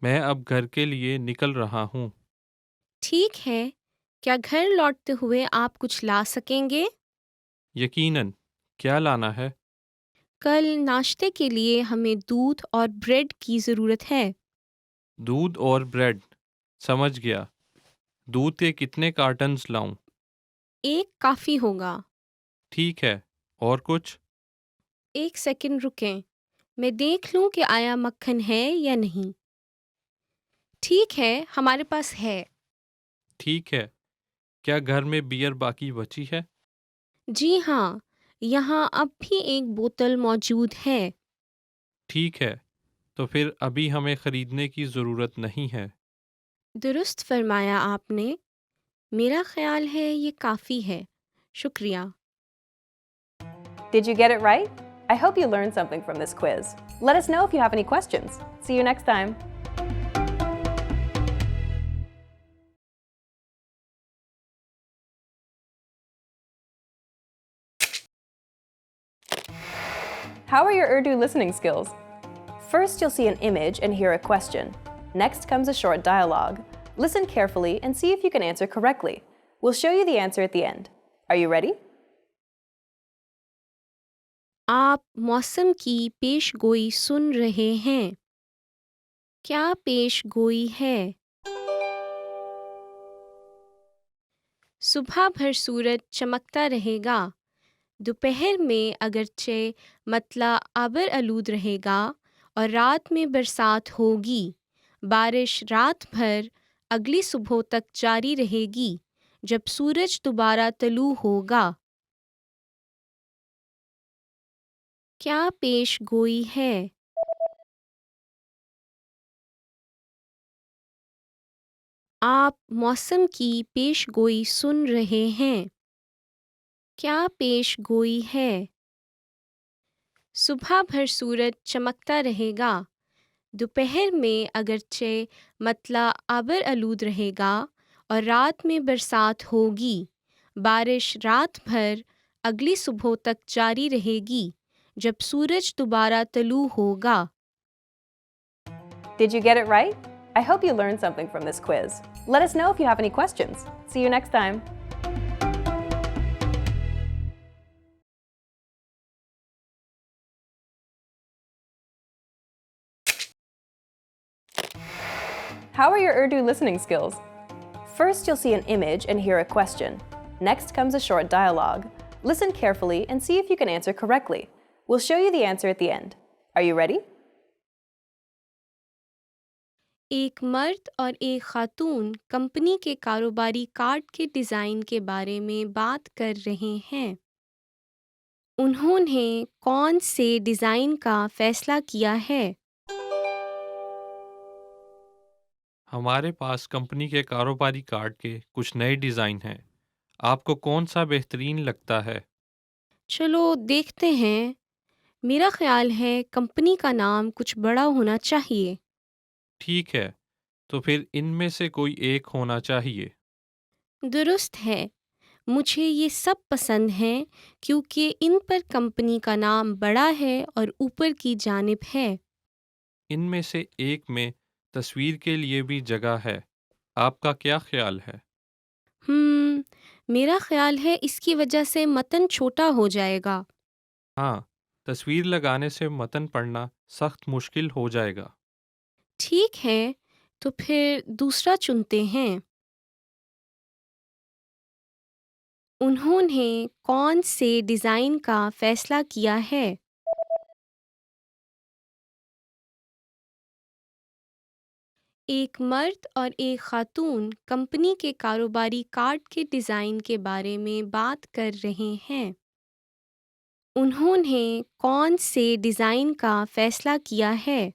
मैं अब घर के लिए निकल रहा हूँ। ठीक है, क्या घर लौटते हुए आप कुछ ला सकेंगे? यकीनन, क्या लाना है? कल नाश्ते के लिए हमें दूध और ब्रेड की ज़रूरत है। दूध और ब्रेड। समझ गया। दूध के कितने कार्टन्स लाऊं? एक काफ़ी होगा। ठीक है। और कुछ? एक सेकंड रुकें, मैं देख लूं कि आया मक्खन है या नहीं। ठीक है, हमारे पास है। ठीक है। क्या घर में बियर बाकी बची है? जी हाँ, यहाँ अब भी एक बोतल मौजूद है। ठीक है। तो फिर अभी हमें खरीदने की ज़रूरत नहीं है। दुरुस्त फरमाया आपने। मेरा ख्याल है ये काफ़ी है। शुक्रिया। Did you get it right? I hope you learned something from this quiz. Let us know if you have any questions. See you next time. How are your Urdu listening skills? First, you'll see an image and hear a question. Next comes a short dialogue. Listen carefully and see if you can answer correctly. We'll show you the answer at the end. Are you ready? आप मौसम की पेशगोई सुन रहे हैं। क्या पेशगोई है? सुबह भर सूरज चमकता रहेगा। दोपहर में अगरचे मतला आबर आलूद रहेगा और रात में बरसात होगी। बारिश रात भर अगली सुबह तक जारी रहेगी जब सूरज दोबारा तलू होगा। क्या पेश गोई है? आप मौसम की पेश गोई सुन रहे हैं। क्या पेश गोई है? सुबह भर सूरज चमकता रहेगा। दोपहर में अगरचे मतला आबर आलूद रहेगा और रात में बरसात होगी। बारिश रात भर अगली सुबह तक जारी रहेगी जब सूरज दोबारा तलू होगा। Did you get it right? I hope you learned something from this quiz. Let us know if you have any questions. See you next time. How are your Urdu listening skills? First, you'll see an image and hear a question. Next comes a short dialogue. Listen carefully and see if you can answer correctly. We'll show you the answer at the end. Are you ready? एक मर्द और एक खातून company के कारोबारी card के design के बारे में बात कर रहे हैं। उन्होंने कौन से डिज़ाइन का फैसला किया है? हमारे पास कंपनी के कारोबारी कार्ड के कुछ नए डिज़ाइन हैं। आपको कौन सा बेहतरीन लगता है? चलो देखते हैं। मेरा ख्याल है कंपनी का नाम कुछ बड़ा होना चाहिए। ठीक है। तो फिर इनमें से कोई एक होना चाहिए। दुरुस्त है। मुझे ये सब पसंद हैं क्योंकि इन पर कंपनी का नाम बड़ा है और ऊपर की जानिब है। इनमें से एक में तस्वीर के लिए भी जगह है। आपका क्या ख्याल है? मेरा ख्याल है इसकी वजह से मतन छोटा हो जाएगा। हाँ, तस्वीर लगाने से मतन पढ़ना सख्त मुश्किल हो जाएगा। ठीक है, तो फिर दूसरा चुनते हैं। उन्होंने कौन से डिज़ाइन का फैसला किया है? एक मर्द और एक खातून कंपनी के कारोबारी कार्ड के डिज़ाइन के बारे में बात कर रहे हैं। उन्होंने कौन से डिज़ाइन का फैसला किया है?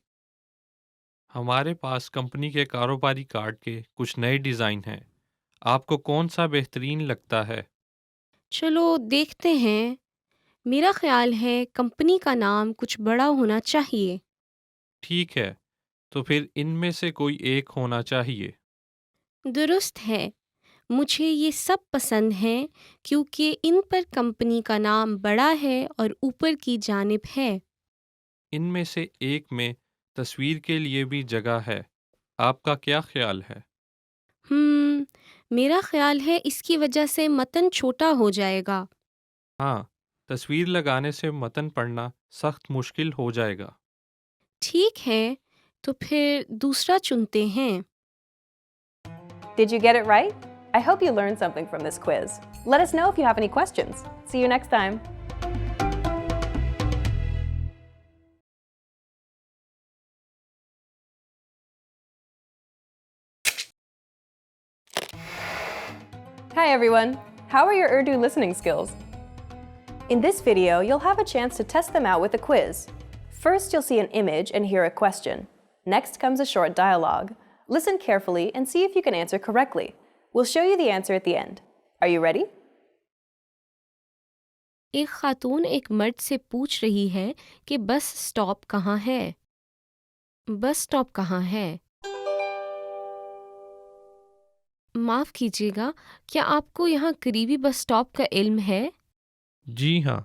हमारे पास कंपनी के कारोबारी कार्ड के कुछ नए डिज़ाइन हैं। आपको कौन सा बेहतरीन लगता है? चलो देखते हैं। मेरा ख्याल है कंपनी का नाम कुछ बड़ा होना चाहिए। ठीक है, तो फिर इनमें से कोई एक होना चाहिए। दुरुस्त है। मुझे ये सब पसंद हैं क्योंकि इन पर कंपनी का नाम बड़ा है और ऊपर की जानिब है। इनमें से एक में तस्वीर के लिए भी जगह है। आपका क्या ख्याल है? मेरा ख्याल है इसकी वजह से मतन छोटा हो जाएगा। हाँ, तस्वीर लगाने से मतन पढ़ना सख्त मुश्किल हो जाएगा। ठीक है, तो फिर दूसरा चुनते हैं। Did you get it right? I hope you learned something from this quiz. Let us know if you have any questions. See you next time. Hi everyone! How are your Urdu listening skills? In this video, you'll have a chance to test them out with a quiz. First, you'll see an image and hear a question. Next comes a short dialogue. Listen carefully and see if you can answer correctly. We'll show you the answer at the end. Are you ready? एक खातून एक मर्द से पूछ रही है कि bus stop कहाँ है। बस स्टॉप कहाँ है? माफ़ कीजिएगा, क्या आपको यहाँ करीबी बस स्टॉप का इल्म है? जी हाँ,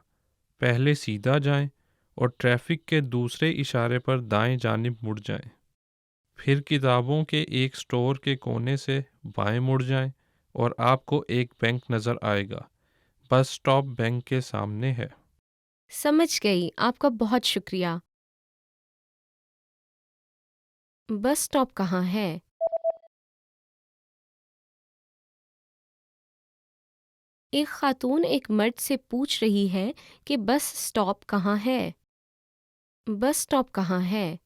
पहले सीधा जाएं और ट्रैफिक के दूसरे इशारे पर दाएं जानिब मुड़ जाएं। फिर किताबों के एक स्टोर के कोने से बाएं मुड़ जाएं और आपको एक बैंक नज़र आएगा। बस स्टॉप बैंक के सामने है। समझ गई, आपका बहुत शुक्रिया। बस स्टॉप कहाँ है? एक खातून एक मर्द से पूछ रही है कि बस स्टॉप कहाँ है। बस स्टॉप कहाँ है?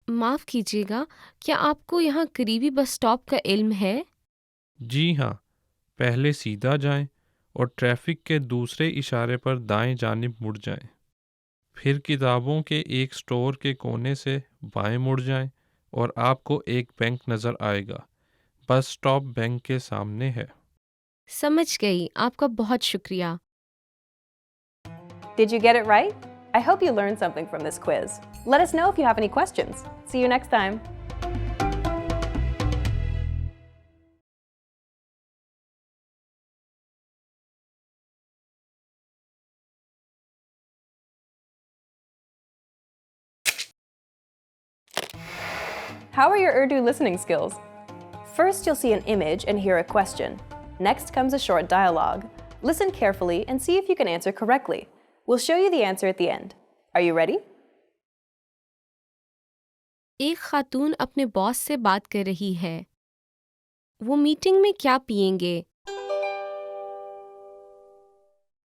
माफ़ कीजिएगा, क्या आपको यहाँ करीबी बस स्टॉप का इल्म है? जी हाँ, पहले सीधा जाएं और ट्रैफिक के दूसरे इशारे पर दाएं जानिब मुड़ जाएं। फिर किताबों के एक स्टोर के कोने से बाएं मुड़ जाएं और आपको एक बैंक नज़र आएगा। बस स्टॉप बैंक के सामने है। समझ गई, आपका बहुत शुक्रिया। Did you get it right? I hope you learned something from this quiz. Let us know if you have any questions. See you next time. How are your Urdu listening skills? First, you'll see an image and hear a question. Next comes a short dialogue. Listen carefully and see if you can answer correctly. We'll show you the answer at the end. Are you ready? एक खातून अपने boss से बात कर रही है। वो meeting में क्या पिएंगे?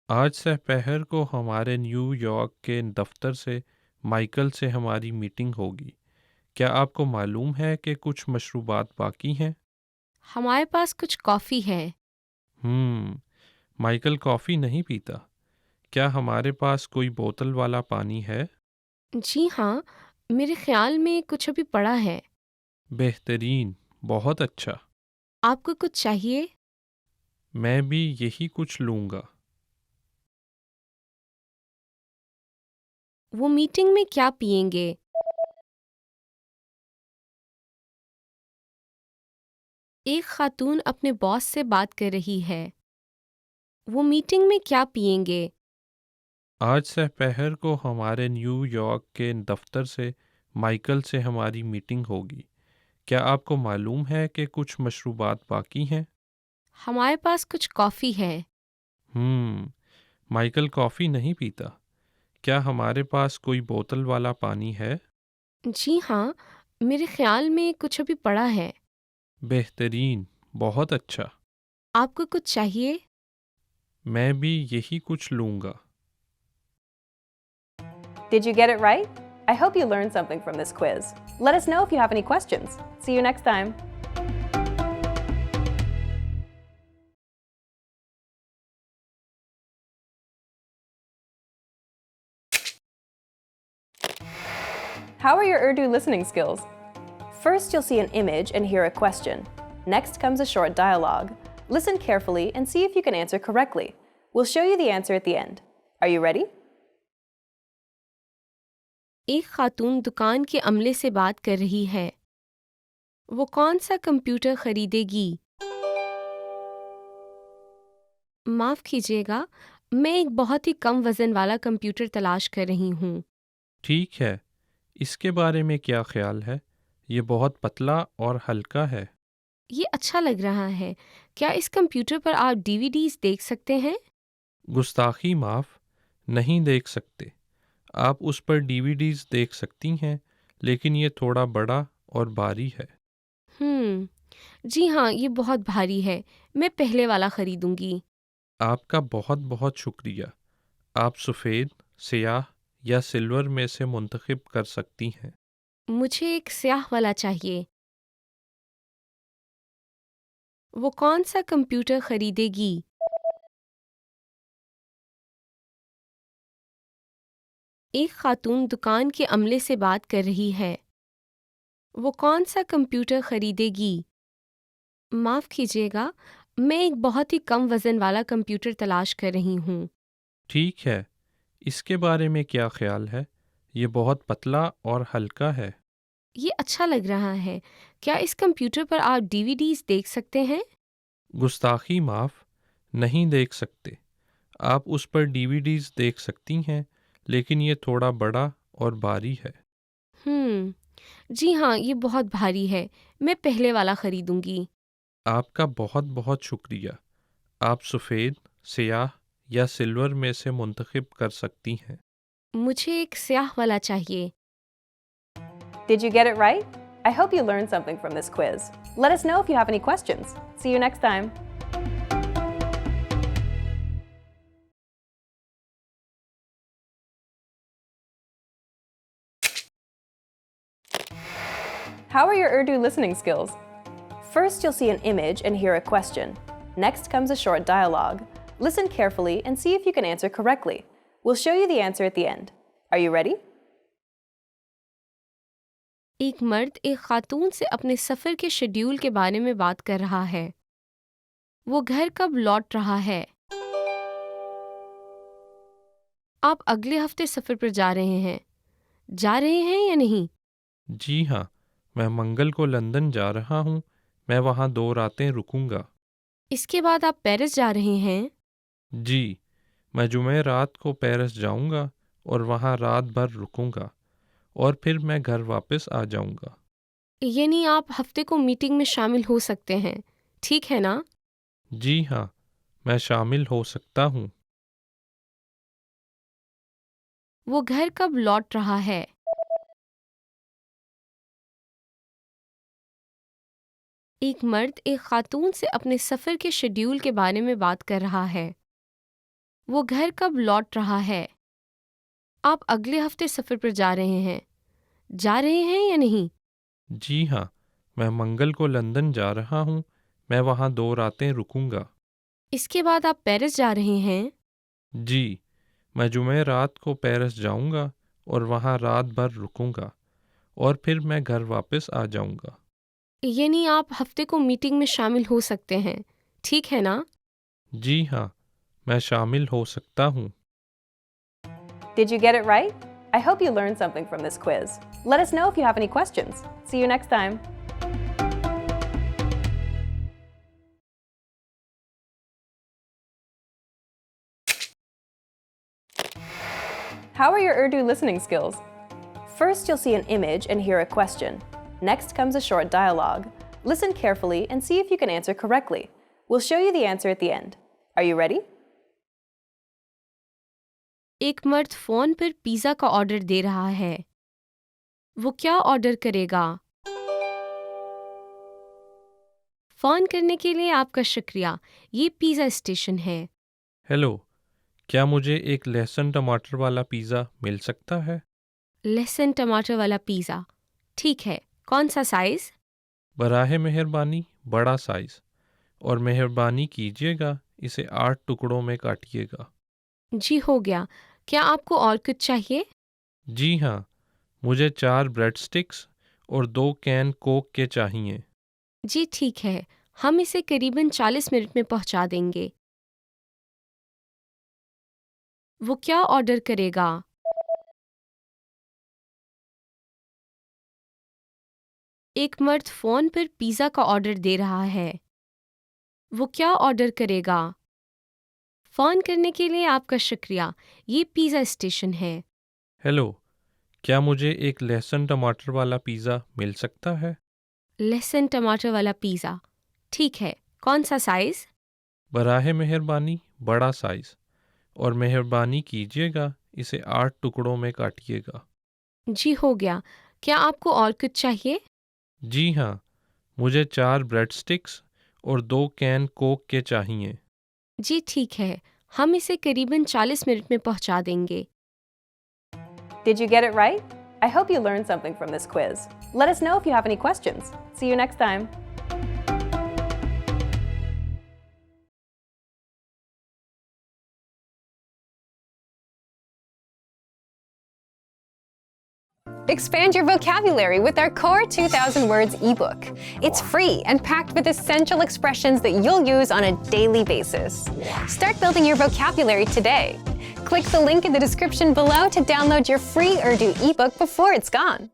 आज दोपहर को हमारे न्यूयॉर्क के दफ्तर से माइकल से हमारी मीटिंग होगी। क्या आपको मालूम है कि कुछ मशरूबात बाकी हैं? हमारे पास कुछ कॉफ़ी है। माइकल कॉफ़ी नहीं पीता। क्या हमारे पास कोई बोतल वाला पानी है? जी हाँ, मेरे ख्याल में कुछ अभी पड़ा है। बेहतरीन, बहुत अच्छा। आपको कुछ चाहिए? मैं भी यही कुछ लूँगा। वो मीटिंग में क्या पिएंगे? एक खातून अपने बॉस से बात कर रही है। वो मीटिंग में क्या पिएंगे? आज दोपहर को हमारे न्यूयॉर्क के दफ्तर से माइकल से हमारी मीटिंग होगी। क्या आपको मालूम है कि कुछ मशरूबात बाकी हैं? हमारे पास कुछ कॉफ़ी है। माइकल कॉफ़ी नहीं पीता। क्या हमारे पास कोई बोतल वाला पानी है? जी हाँ, मेरे ख्याल में कुछ अभी पड़ा है। बेहतरीन, बहुत अच्छा। आपको कुछ चाहिए? मैं भी यही कुछ लूँगा। Did you get it right? I hope you learned something from this quiz. Let us know if you have any questions. See you next time. How are your Urdu listening skills? First, you'll see an image and hear a question. Next comes a short dialogue. Listen carefully and see if you can answer correctly. We'll show you the answer at the end. Are you ready? एक खातून दुकान के अमले से बात कर रही है। वो कौन सा कंप्यूटर खरीदेगी? माफ़ कीजिएगा, मैं एक बहुत ही कम वज़न वाला कंप्यूटर तलाश कर रही हूँ। ठीक है, इसके बारे में क्या ख्याल है? ये बहुत पतला और हल्का है। ये अच्छा लग रहा है। क्या इस कंप्यूटर पर आप डीवीडीज़ देख सकते हैं? गुस्ताखी माफ़, नहीं देख सकते। आप उस पर डीवीडीज़ देख सकती हैं, लेकिन ये थोड़ा बड़ा और भारी है। जी हाँ, ये बहुत भारी है। मैं पहले वाला खरीदूंगी। आपका बहुत बहुत शुक्रिया। आप सफ़ेद, स्याह या सिल्वर में से मुंतखब कर सकती हैं। मुझे एक स्याह वाला चाहिए। वो कौन सा कंप्यूटर खरीदेगी? एक खातून दुकान के अमले से बात कर रही है। वो कौन सा कंप्यूटर खरीदेगी? माफ़ कीजिएगा, मैं एक बहुत ही कम वज़न वाला कंप्यूटर तलाश कर रही हूँ। ठीक है, इसके बारे में क्या ख्याल है? ये बहुत पतला और हल्का है। ये अच्छा लग रहा है। क्या इस कंप्यूटर पर आप डीवीडीज़ देख सकते हैं? गुस्ताखी माफ़, नहीं देख सकते। आप उस पर डीवीडीज़ देख सकती हैं, लेकिन ये थोड़ा बड़ा और भारी है। जी हाँ, ये बहुत भारी है। मैं पहले वाला खरीदूंगी। आपका बहुत बहुत शुक्रिया। आप सफ़ेद, स्याह या सिल्वर में से मुंतखब कर सकती हैं। मुझे एक स्याह वाला चाहिए। Did you get it right? I hope you learned something from this quiz. Let us know if you have any questions. See you next time. How are your Urdu listening skills? First, you'll see an image and hear a question. Next comes a short dialogue. Listen carefully and see if you can answer correctly. We'll show you the answer at the end. Are you ready? एक मर्द एक खातून से अपने सफ़र के schedule के बारे में बात कर रहा है। वो घर कब लौट रहा है? आप अगले हफ्ते सफ़र पर जा रहे हैं। जा रहे हैं या नहीं? जी हाँ, मैं मंगल को लंदन जा रहा हूँ। मैं वहाँ 2 रातें रुकूंगा। इसके बाद आप पेरिस जा रहे हैं? जी, मैं जुमे रात को पेरिस जाऊंगा और वहाँ रात भर रुकूंगा और फिर मैं घर वापस आ जाऊंगा। यानी आप हफ्ते को मीटिंग में शामिल हो सकते हैं, ठीक है ना? जी हाँ, मैं शामिल हो सकता हूँ। वो घर कब लौट रहा है? एक मर्द एक खातून से अपने सफ़र के शेड्यूल के बारे में बात कर रहा है। वो घर कब लौट रहा है? आप अगले हफ्ते सफ़र पर जा रहे हैं। जा रहे हैं या नहीं? जी हाँ, मैं मंगल को लंदन जा रहा हूँ। मैं वहाँ 2 रातें रुकूंगा। इसके बाद आप पेरिस जा रहे हैं? जी, मैं जुमे रात को पेरिस जाऊंगा और वहाँ रात भर रुकूंगा और फिर मैं घर वापस आ जाऊंगा। यानी आप हफ्ते को मीटिंग में शामिल हो सकते हैं, ठीक है ना? जी हाँ, मैं शामिल हो सकता हूँ। Did you get it right? I hope you learned something from this quiz. Let us know if you have any questions. See you next time. How are your Urdu listening skills? First, you'll see an image and hear a question. Next comes a short dialogue. Listen carefully and see if you can answer correctly. We'll show you the answer at the end. Are you ready? एक मर्द phone पर pizza का order दे रहा है। वो क्या order करेगा? Phone करने के लिए आपका शुक्रिया। ये पिज़्ज़ा स्टेशन है। हेलो, क्या मुझे एक लहसुन टमाटर वाला पिज़्ज़ा मिल सकता है? लहसुन टमाटर वाला पिज़्ज़ा। ठीक है, कौन सा साइज़? बराहे मेहरबानी बड़ा साइज़, और मेहरबानी कीजिएगा इसे 8 टुकड़ों में काटिएगा। जी हो गया। क्या आपको और कुछ चाहिए? जी हाँ, मुझे 4 ब्रेड स्टिक्स और 2 कैन कोक के चाहिए। जी ठीक है, हम इसे करीबन 40 मिनट में पहुंचा देंगे। वो क्या ऑर्डर करेगा? एक मर्द फ़ोन पर पिज़्ज़ा का ऑर्डर दे रहा है। वो क्या ऑर्डर करेगा? फ़ोन करने के लिए आपका शुक्रिया। ये पिज़्ज़ा स्टेशन है। हेलो, क्या मुझे एक लहसुन टमाटर वाला पिज़्ज़ा मिल सकता है? लहसुन टमाटर वाला पिज़्ज़ा। ठीक है, कौन सा साइज़? बराहे मेहरबानी बड़ा साइज़, और मेहरबानी कीजिएगा इसे 8 टुकड़ों में काटिएगा। जी हो गया। क्या आपको और कुछ चाहिए? जी हाँ, मुझे 4 ब्रेड स्टिक्स और 2 कैन कोक के चाहिए। जी ठीक है, हम इसे करीबन 40 मिनट में पहुंचा देंगे। Did you get it right? I hope you learned something from this quiz. Let us know if you have any questions. See you next time. Expand your vocabulary with our Core 2000 Words ebook. It's free and packed with essential expressions that you'll use on a daily basis. Start building your vocabulary today. Click the link in the description below to download your free Urdu ebook before it's gone.